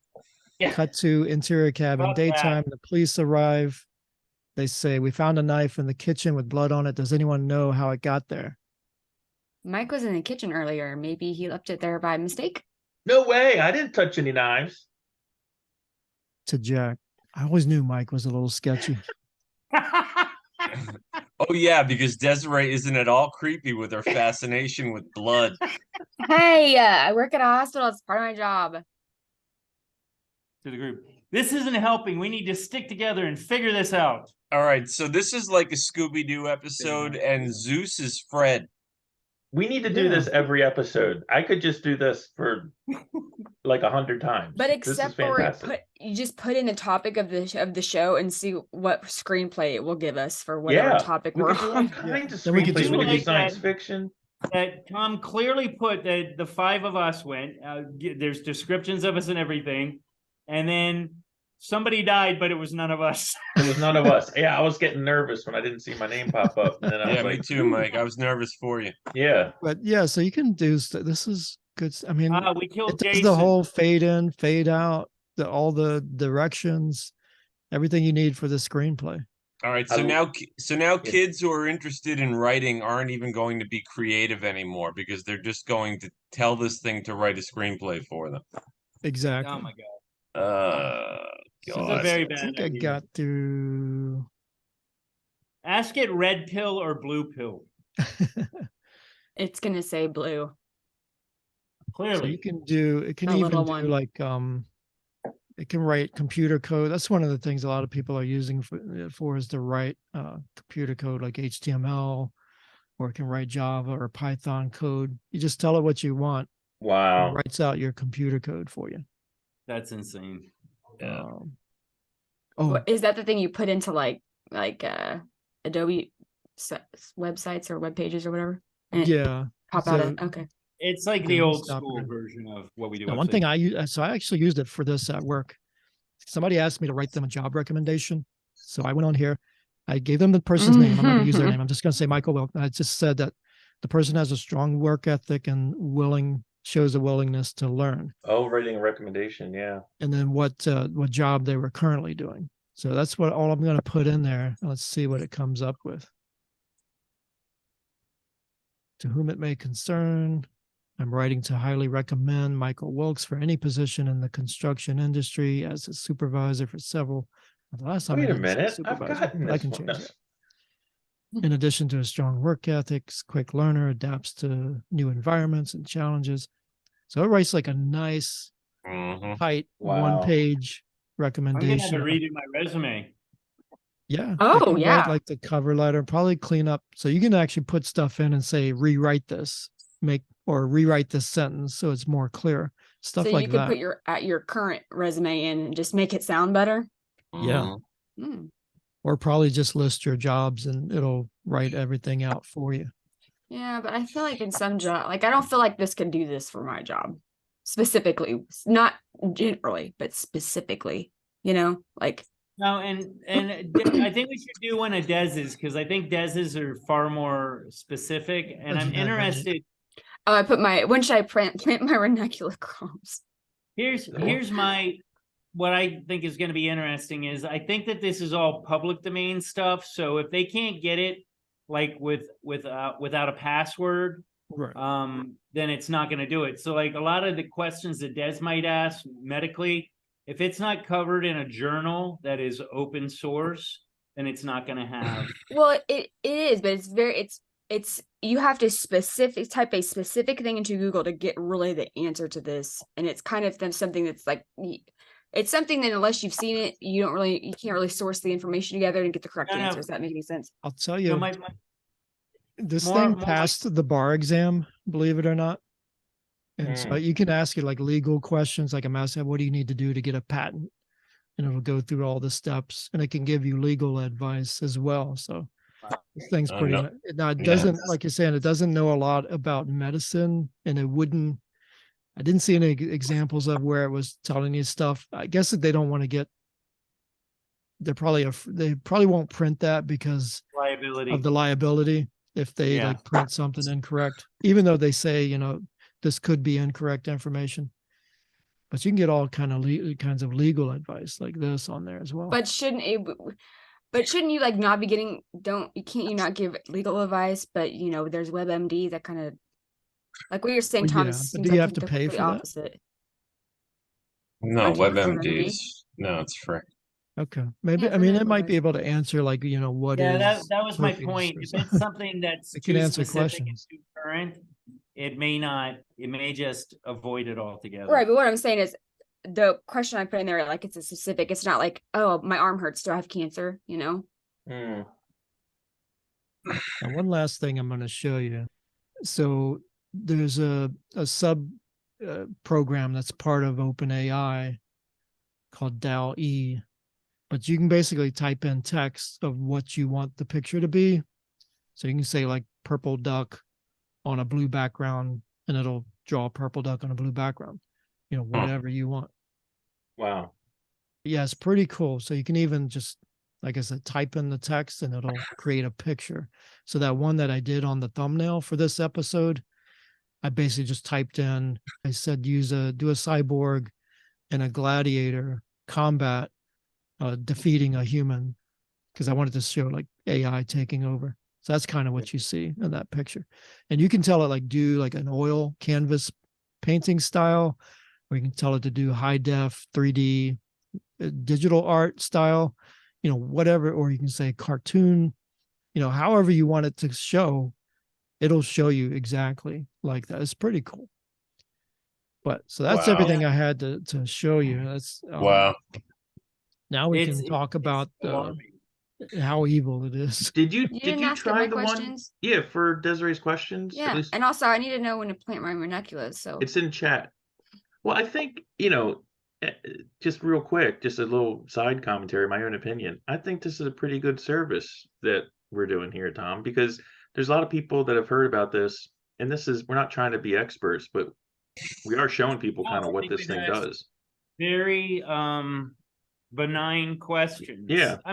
Cut to interior cabin, Fuck that. daytime. The police arrive. They say, "We found a knife in the kitchen with blood on it. Does anyone know how it got there?" Mike was in the kitchen earlier. Maybe he left it there by mistake. No way! I didn't touch any knives. To Jack, I always knew Mike was a little sketchy. Oh yeah, because Desiree isn't at all creepy with her fascination with blood. Hey, I work at a hospital. It's part of my job. To the group. This isn't helping. We need to stick together and figure this out. All right, so this is like a Scooby-Doo episode, and Zeus is Fred. We need to do this every episode. I could just do this for like 100 times. But This is except for fantastic. you just put in the topic of the show and see what screenplay it will give us for whatever topic we we're could do all on. kinds of Then we could screenplays. do We could do like science that. fiction. That Tom clearly put that the 5 of us went. There's descriptions of us and everything, and then somebody died, but it was none of us. It was none of us. Yeah, I was getting nervous when I didn't see my name pop up, and then I was Yeah, me like, too, Mike. I was nervous for you. yeah. But yeah, so you can do this is good. I mean, We it killed does Jason. the whole fade in, fade out, all the directions, everything you need for the screenplay. All right, I so l- now kids who are interested in writing aren't even going to be creative anymore because they're just going to tell this thing to write a screenplay for them. Exactly. Oh my god. So This is a God. very I bad think I idea. got through. Ask it red pill or blue pill. It's gonna say blue. So Clearly. you can do it can A even little do one. like it can write computer code. That's one of the things a lot of people are using for is to write computer code like HTML, or it can write Java or Python code. You just tell it what you want. It Wow. writes out your computer code for you. That's insane. Yeah. Oh, Is that the thing you put into like Adobe websites or web pages or whatever? And it yeah. pop out of So- okay. It's like the Yeah, old stop school it. version of what we do. Now, one thing I use, so I actually used it for this at work. Somebody asked me to write them a job recommendation. So I went on here. I gave them the person's name. I'm not going to use their name. I'm just going to say Michael Wilk. I just said that the person has a strong work ethic and shows a willingness to learn. Oh, writing a recommendation. Yeah. And then what job they were currently doing. So that's all I'm going to put in there. Let's see what it comes up with. To whom it may concern, I'm writing to highly recommend Michael Wilkes for any position in the construction industry as a supervisor for several. The last time I Wait a didn't say minute. I've supervisor, gotten but I this can one. change that. In addition to a strong work ethics, quick learner, adapts to new environments and challenges. So it writes like a nice, Mhm. tight, Wow. one-page I'm gonna have recommendation. to redo my resume. Yeah. Oh, I can write, yeah. like the cover letter, probably clean up. So you can actually put stuff in and say, rewrite this, or rewrite this sentence so it's more clear. Stuff So like you could that. put your current resume in and just make it sound better. Yeah. Mhm. Hmm. Or probably just list your jobs and it'll write everything out for you. Yeah, but I feel like in some job, like I don't feel like this could do this for my job specifically, not generally, but specifically. Like No, and I think we should do one of Dez's because I think Dez's are far more specific, and I'm Doesn't have any. interested. I put when should I plant my vernacular crops? Here's what I think is going to be interesting is I think that this is all public domain stuff. So if they can't get it like without a password, Right. then it's not going to do it. So like a lot of the questions that Des might ask medically, if it's not covered in a journal that is open source, then it's not going to have. Well, it is, but it's you have to type a specific thing into Google to get really the answer to this, and it's kind of something that's like it's something that unless you've seen it, you can't really source the information together and get the correct No, no. answer. Does that make any sense? I'll tell You know, you, my this more- thing more like- passed the bar exam, believe it or not. And so Mm. you can ask it like legal questions, like I'm asking, what do you need to do to get a patent? And it'll go through all the steps, and it can give you legal advice as well. So this thing's Oh, pretty. no. Now it Yeah. doesn't, like you're saying, it doesn't know a lot about medicine, and it wouldn't. I didn't see any examples of where it was telling you stuff. I guess that they don't want to get. They probably won't print that because liability. of the liability if they Yeah. like print something incorrect, even though they say, this could be incorrect information. But you can get all kinds of legal advice like this on there as well. But shouldn't you like not be getting? Can't you not give legal advice? But there's WebMD that kind of like what you're saying, Well, Thomas. yeah, but seems do you like have to the pay complete for that? opposite. No, Aren't you for WebMDs. No, it's free. Okay, maybe. Yeah, I for mean, it medical might be advice. able to answer like what Yeah, is that was my herpes point. or If something. it's something that's It can too answer specific and questions. too current, it may not. It may just avoid it altogether. Right, but what I'm saying is, the question I put in there, like it's a specific, it's not like, oh, my arm hurts, do I have cancer, you know? Mm. And one last thing I'm going to show you. So there's a sub program that's part of OpenAI called DALL-E, but you can basically type in text of what you want the picture to be. So you can say like purple duck on a blue background, and it'll draw a purple duck on a blue background, you know, whatever you want. Wow. Yeah, it's pretty cool. So you can even just, like I said, type in the text and it'll create a picture. So that one that I did on the thumbnail for this episode, I basically just typed in, I said, do a cyborg and a gladiator combat defeating a human, because I wanted to show like AI taking over. So that's kind of what you see in that picture. And you can tell it like do like an oil canvas painting style, or you can tell it to do high def 3D digital art style, you know, whatever, or you can say cartoon, you know, however you want it to show, it'll show you exactly like that. It's pretty cool. But so that's Wow. everything I had to show you. That's Wow. now we It's- can talk about alarming. how evil it is. Did you didn't ask it try my the one? questions? Yeah, for Desiree's questions. At Yeah, least and also I need to know when to plant my ranunculus. So it's in chat. Well, I think, just real quick, just a little side commentary, my own opinion. I think this is a pretty good service that we're doing here, Tom, because there's a lot of people that have heard about this, and we're not trying to be experts, but we are showing people kind of what this thing does. Very benign questions. Yeah. I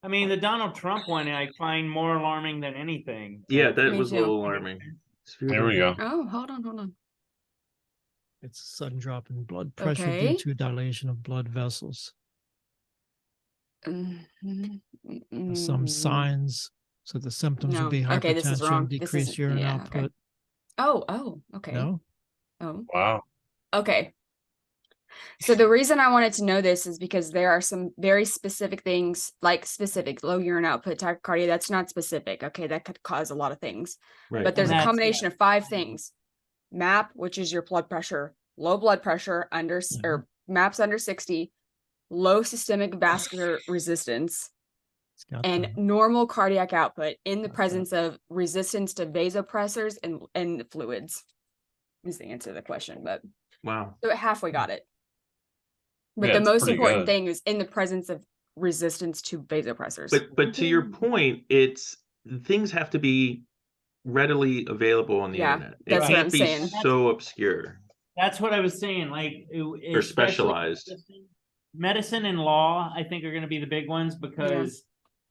mean, the Donald Trump one I find more alarming than anything. Yeah, that Me was a too. little alarming. There we go. oh, hold on. It's a sudden drop in blood pressure due Okay. to dilation of blood vessels. Some signs. So the symptoms would be No. Okay, this is wrong. hypertension, This decreased isn't- urine yeah, okay. output. Oh, okay. No? Oh, Wow. okay. So the reason I wanted to know this is because there are some very specific things, like specific low urine output tachycardia. That's not specific. Okay, that could cause a lot of things. Right. But there's And a that's- combination of 5 things. MAP, which is your blood pressure, low blood pressure under or MAP's under 60, low systemic vascular resistance, It's got and the- normal cardiac output in the Okay. presence of resistance to vasopressors and fluids. Is the answer to the question, but Wow. so halfway got it. But Yeah, the it's most pretty important good. thing is in the presence of resistance to vasopressors. But to your point, things have to be readily available on the Yeah, internet. It that's what can't I'm be saying. so obscure That's what I was saying. Like, or especially specialized. medicine and law, I think, are going to be the big ones because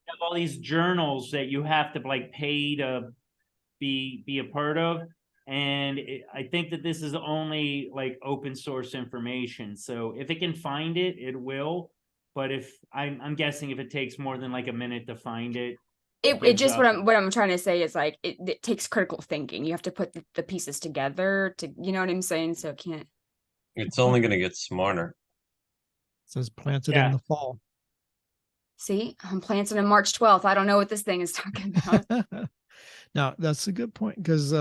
you have all these journals that you have to like pay to be a part of. And I think that this is only like open source information. So if it can find it, it will. But if I'm guessing if it takes more than like a minute to find it, It gives just up. what I'm trying to say is like it takes critical thinking. You have to put the pieces together to, you know what I'm saying? So it can't. It's only going to get smarter. It says planted Yeah. in the fall. See, I'm planting on March 12th. I don't know what this thing is talking about. Now that's a good point, because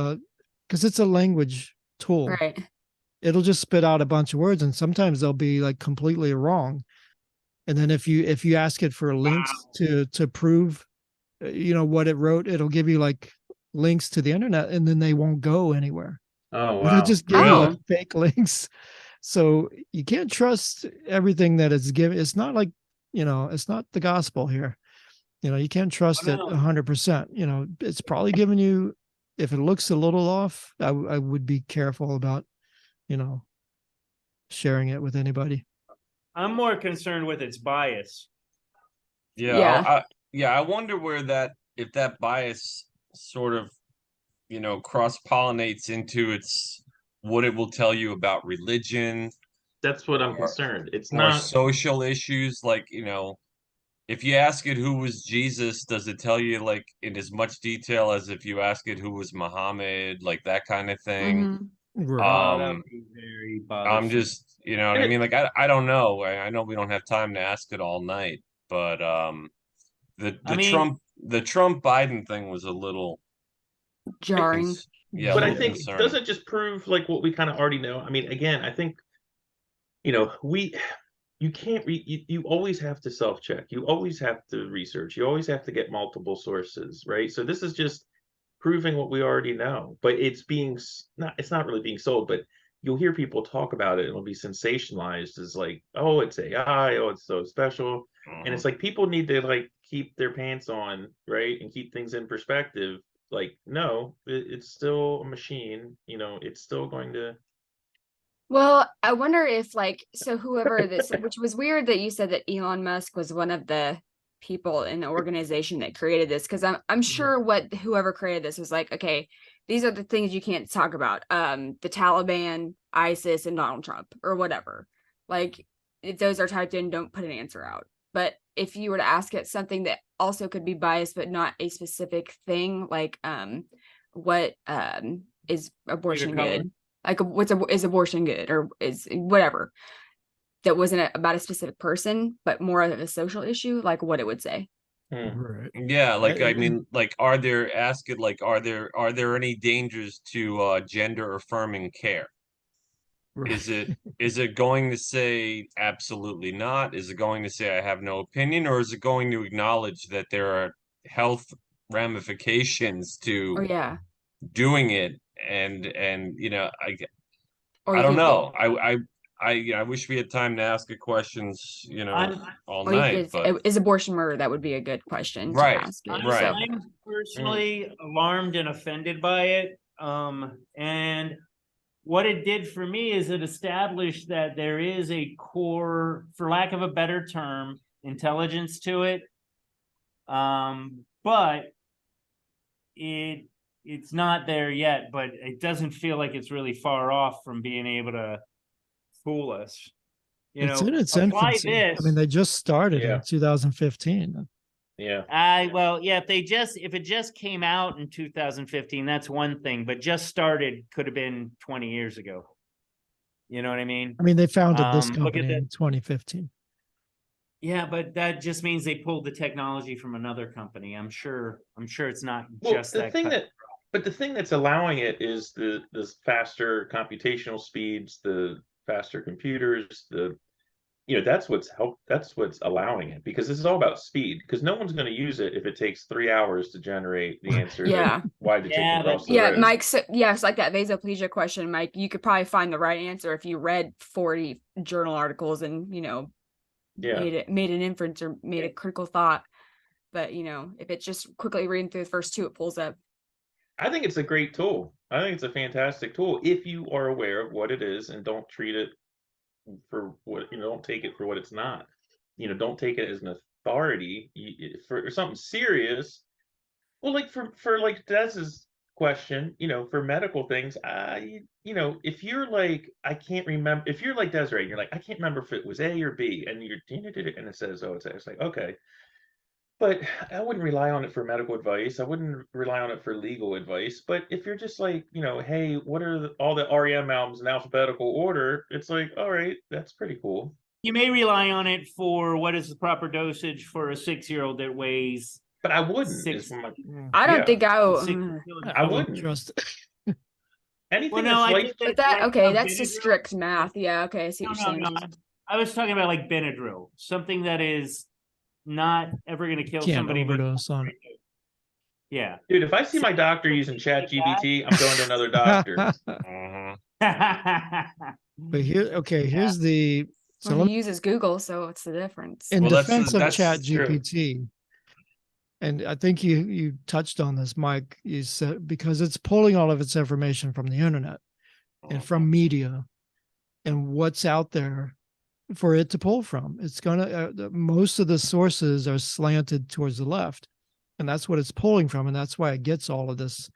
it's a language tool. Right. It'll just spit out a bunch of words, and sometimes they'll be like completely wrong. And then if you ask it for links to prove what it wrote, it'll give you like links to the internet, and then they won't go anywhere. Oh It'll wow. just give you Oh. like fake links. So you can't trust everything that it's given. It's not like, it's not the gospel here. You can't trust it no. 100%. It's probably giving you, if it looks a little off, I would be careful about, sharing it with anybody. I'm more concerned with its bias. Yeah. I wonder if that bias sort of, cross pollinates into what it will tell you about religion. That's what I'm Or- concerned. It's or not social issues, like, if you ask it who was Jesus, does it tell you like in as much detail as if you ask it who was Muhammad, like that kind of thing? Mhm. Right. Oh, that would be very bothersome. I'm just, you know what I mean? Like, I don't know. I know we don't have time to ask it all night, but the I mean- Trump Biden thing was a little Jarring. yeah, a but I little think concerning. doesn't just prove like what we kind of already know. I mean, again, I think you can't you always have to self-check. You always have to research. You always have to get multiple sources, right? So this is just proving what we already know, but it's not really being sold, but you'll hear people talk about it and it'll be sensationalized as like, oh, it's AI, oh, it's so special. And it's like people need to like keep their pants on, right? And keep things in perspective. Like, no, it's still a machine, it's still going to. Well, I wonder if so whoever this, which was weird that you said that Elon Musk was one of the people in the organization that created this, because I'm sure what whoever created this was like, okay, these are the things you can't talk about. The Taliban, ISIS, and Donald Trump, or whatever. Like, if those are typed in, don't put an answer out. But if you were to ask it something that also could be biased, but not a specific thing, like what is abortion good? Like, is abortion good, or is whatever that wasn't about a specific person, but more of a social issue, like what it would say. Right. Yeah, like I mean, like, are there any dangers to gender affirming care? Right. Is it going to say absolutely not? Is it going to say I have no opinion, or is it going to acknowledge that there are health ramifications Or to yeah, doing it? And or I you don't could, know. I wish we had time to ask the questions, I'm all or you night, could, but is abortion murder? That would be a good question to right, ask it. right. So I'm personally alarmed and offended by it. And what it did for me is it established that there is a core, for lack of a better term, intelligence to it. But it's not there yet, but it doesn't feel like it's really far off from being able to fool us. It's in its apply infancy. this. I mean, they just started Yeah. in 2015. Yeah. Well, yeah, if it just came out in 2015, that's one thing, but just started could have been 20 years ago. You know what I mean? I mean, they founded this Look at company that. in 2015. Yeah, but that just means they pulled the technology from another company. I'm sure it's not Well, just that cut. but the thing that's allowing it is the faster computational speeds, the faster computers, that's what's allowing it, because this is all about speed, because no one's going to use it if it takes 3 hours to generate the answer yeah, to why the Yeah, chicken crossed the yeah, road. Mike. So, yeah, it's like that vasoplegia question, Mike. You could probably find the right answer if you read 40 journal articles and Yeah. made an inference or made a critical thought. But if it's just quickly reading through the first two, it pulls up. I think it's a great tool. I think it's a fantastic tool if you are aware of what it is and don't treat it for what, don't take it for what it's not. Don't take it as an authority for something serious. Well, like for like Des's question, for medical things, if you're like, I can't remember, if you're like Desiree and you're like, I can't remember if it was A or B, and and it says, oh, it's A, it's like, okay. But I wouldn't rely on it for medical advice. I wouldn't rely on it for legal advice. But if you're just like, hey, what are all the REM albums in alphabetical order? It's like, all right, that's pretty cool. You may rely on it for what is the proper dosage for a 6-year-old that weighs. But I wouldn't. I don't think I I wouldn't trust. anything. Well, no, I think but that okay, that's just strict math. Yeah, okay, I see what you're saying. No. I was talking about like Benadryl, something that is not ever going to kill Can't somebody. overdose on it. Yeah. Dude, if I see my doctor using ChatGPT, I'm going to another doctor. But here's the Well, he uses Google, so what's the difference? in Well, defense of that's ChatGPT, and I think you touched on this, Mike. You said because it's pulling all of its information from the internet and from media and what's out there for it to pull from. It's gonna most of the sources are slanted towards the left, and that's what it's pulling from, and that's why it gets all of this.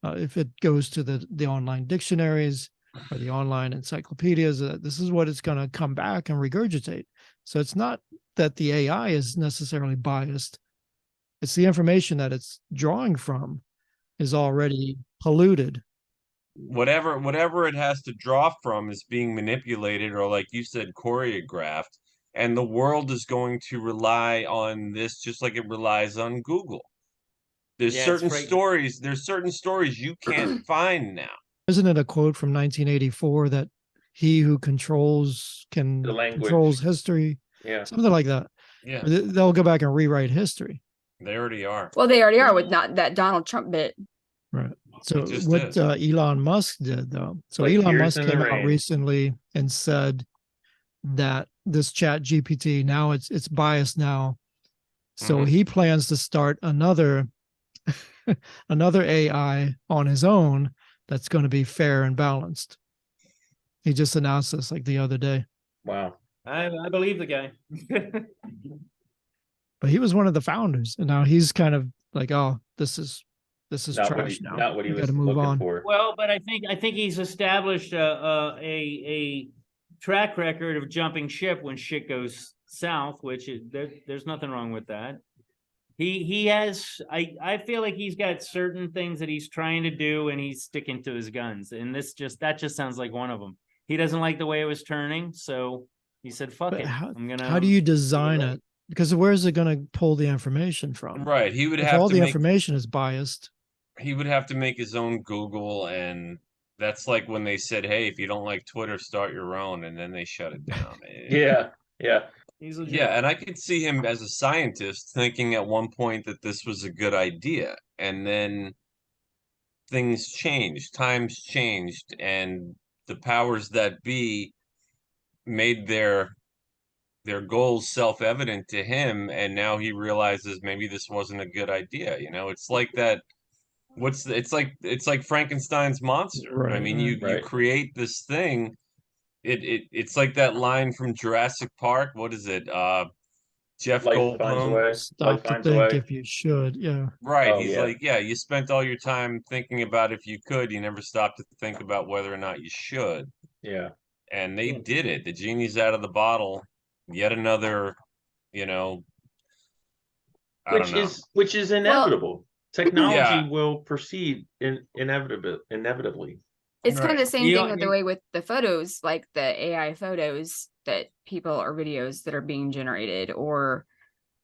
If it goes to the online dictionaries or the online encyclopedias, this is what it's going to come back and regurgitate. So it's not that the AI is necessarily biased. It's the information that it's drawing from is already polluted. Whatever it has to draw from is being manipulated, or like you said, choreographed, and the world is going to rely on this just like it relies on Google. There's certain stories you can't find now. Isn't it a quote from 1984 that he who controls can The language. controls history, Yeah. something like that. Yeah, They'll go back and rewrite history. they already are. Well, they already are with not that Donald Trump bit. Right. So just what did. Elon Musk did though, so Like Elon tears Musk in the came out rain. recently and said that this chat GPT now it's biased now. So Mhm. he plans to start another another AI on his own that's going to be fair and balanced. He just announced this like the other day. Wow. I believe the guy. But he was one of the founders, and now he's kind of like, oh, this is Not what trash he, now. not what he We was got to move looking on. for. Well, but I think he's established a track record of jumping ship when shit goes south, which is, there's nothing wrong with that. He has I feel like he's got certain things that he's trying to do and he's sticking to his guns, and that just sounds like one of them. He doesn't like the way it was turning, so he said, "Fuck But it, I'm gonna." how do you design right. it? Because where is it going to pull the information from? Right. He would If have all to the make information is biased, he would have to make his own Google, and that's like when they said, "Hey, if you don't like Twitter, start your own," and then they shut it down. Yeah. Yeah. He's legit. Yeah, and I could see him as a scientist thinking at one point that this was a good idea, and then things changed, times changed, and the powers that be made their goals self-evident to him, and now he realizes maybe this wasn't a good idea. It's like that. It's like Frankenstein's monster. I Right, mean, right. you Right. create this thing. It's like that line from Jurassic Park. What is it? Jeff Life finds a Goldblum. way. stop Life to finds a think way. if you should. Yeah. Right. Oh He's yeah. like, yeah, you spent all your time thinking about if you could. You never stopped to think about whether or not you should. Yeah. And they Yeah. did it. The genie's out of the bottle. Yet another, you know, I don't know. Which is inevitable. Technology Yeah. will proceed inevitably. It's kind of Right. the same You thing know, with the way with the photos, like the AI photos that people or videos that are being generated, or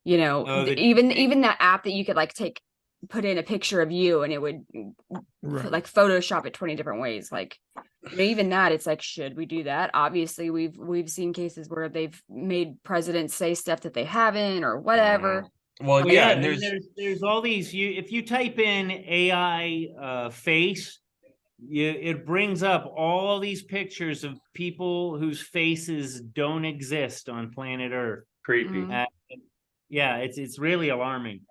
Oh, even that app that you could like put in a picture of you and it would Right. like Photoshop it 20 different ways. Like even that, it's like, should we do that? Obviously, we've seen cases where they've made presidents say stuff that they haven't or whatever. Well, Well, yeah, yeah, and and there's there's all these. If you type in AI face, it brings up all these pictures of people whose faces don't exist on planet Earth. Creepy. Mhm. Yeah, it's really alarming.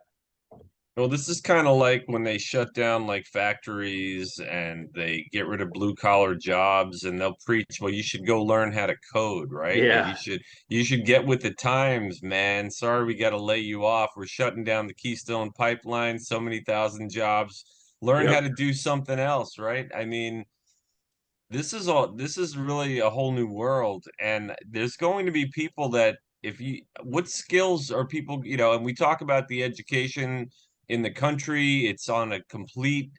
well, this is kind of like when they shut down like factories and they get rid of blue collar jobs, and they'll preach, well, you should go learn how to code, right? Like Yeah. you should get with the times, man. Sorry, we got to lay you off. We're shutting down the Keystone Pipeline, so many thousand jobs. Learn how Yep. to do something else, right? I mean, this is really a whole new world, and there's going to be people that what skills are people, and we talk about the education in the country, it's on a complete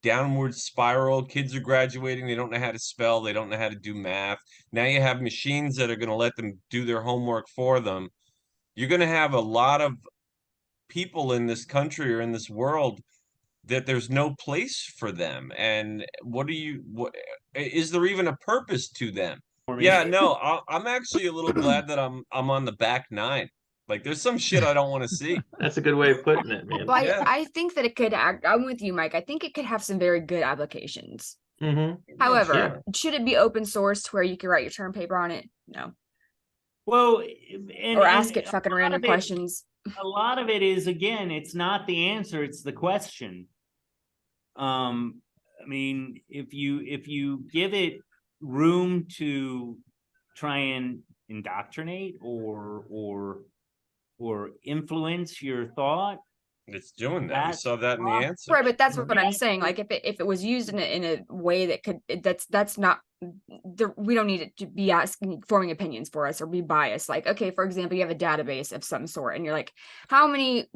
downward spiral. Kids are graduating, they don't know how to spell, they don't know how to do math. Now you have machines that are going to let them do their homework for them. You're going to have a lot of people in this country or in this world that there's no place for them. And what is there even a purpose to them? For me. Yeah, no, I'm actually a little glad that I'm on the back nine. Like there's some shit I don't want to see. That's a good way of putting it, man. But Yeah. I think that it could I'm with you, Mike. I think it could have some very good applications. Mm-hmm. However, Yeah. should it be open source to where you can write your term paper on it? No. Well, Or ask it a fucking lot random of it- questions. A lot of it is, again, it's not the answer, it's the question. I mean, if you give it room to try and indoctrinate or influence your thought, It's doing that. We That's saw that in the awesome. answer. Right, but that's what I'm Yeah. saying. Like if it was used in a way that could that's not we don't need it to be forming opinions for us or be biased. Like, okay, for example, you have a database of some sort and you're like, how many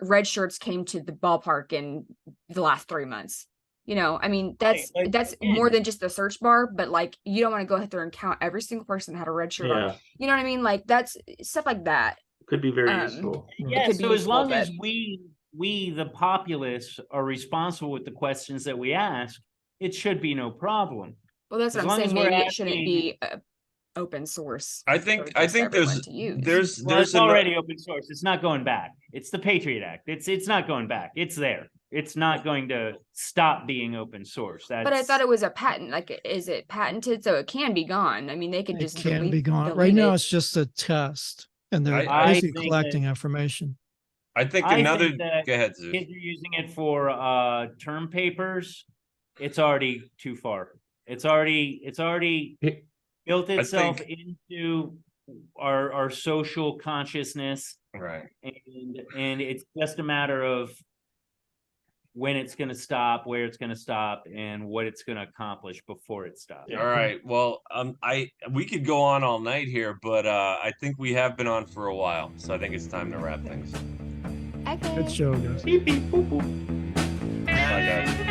red shirts came to the ballpark in the last 3 months? I mean, that's Right, like, more again. than just the search bar, but like you don't want to go through and count every single person that had a red shirt on. Yeah. You know what I mean? Like that's stuff like that. Could be very Um, useful. Yeah, could be so as useful, long but- as we the populace are responsible with the questions that we ask, it should be no problem. Well, that's As what I'm long as saying. we're Maybe it shouldn't asking- be open source. I for think just everyone there's to use. Well, there's it's already open source. It's not going back. It's the Patriot Act. It's not going back. It's there. It's not going to stop being open source. That's, But I thought it was a patent. Like, is it patented so it can be gone? I mean, they could It just can be delete, gone. delete Right now, it. it's just a test, and they're I basically think collecting information. I think I another. think that Go ahead, Zeus. kids are using it for term papers. It's already too far. It's already built itself into our social consciousness, Right. and it's just a matter of when it's going to stop, where it's going to stop, and what it's going to accomplish before it stops. All right. Well, we could go on all night here, but I think we have been on for a while, so I think it's time to wrap things. Good show, guys. Beep, beep, boop, boop. Bye, guys.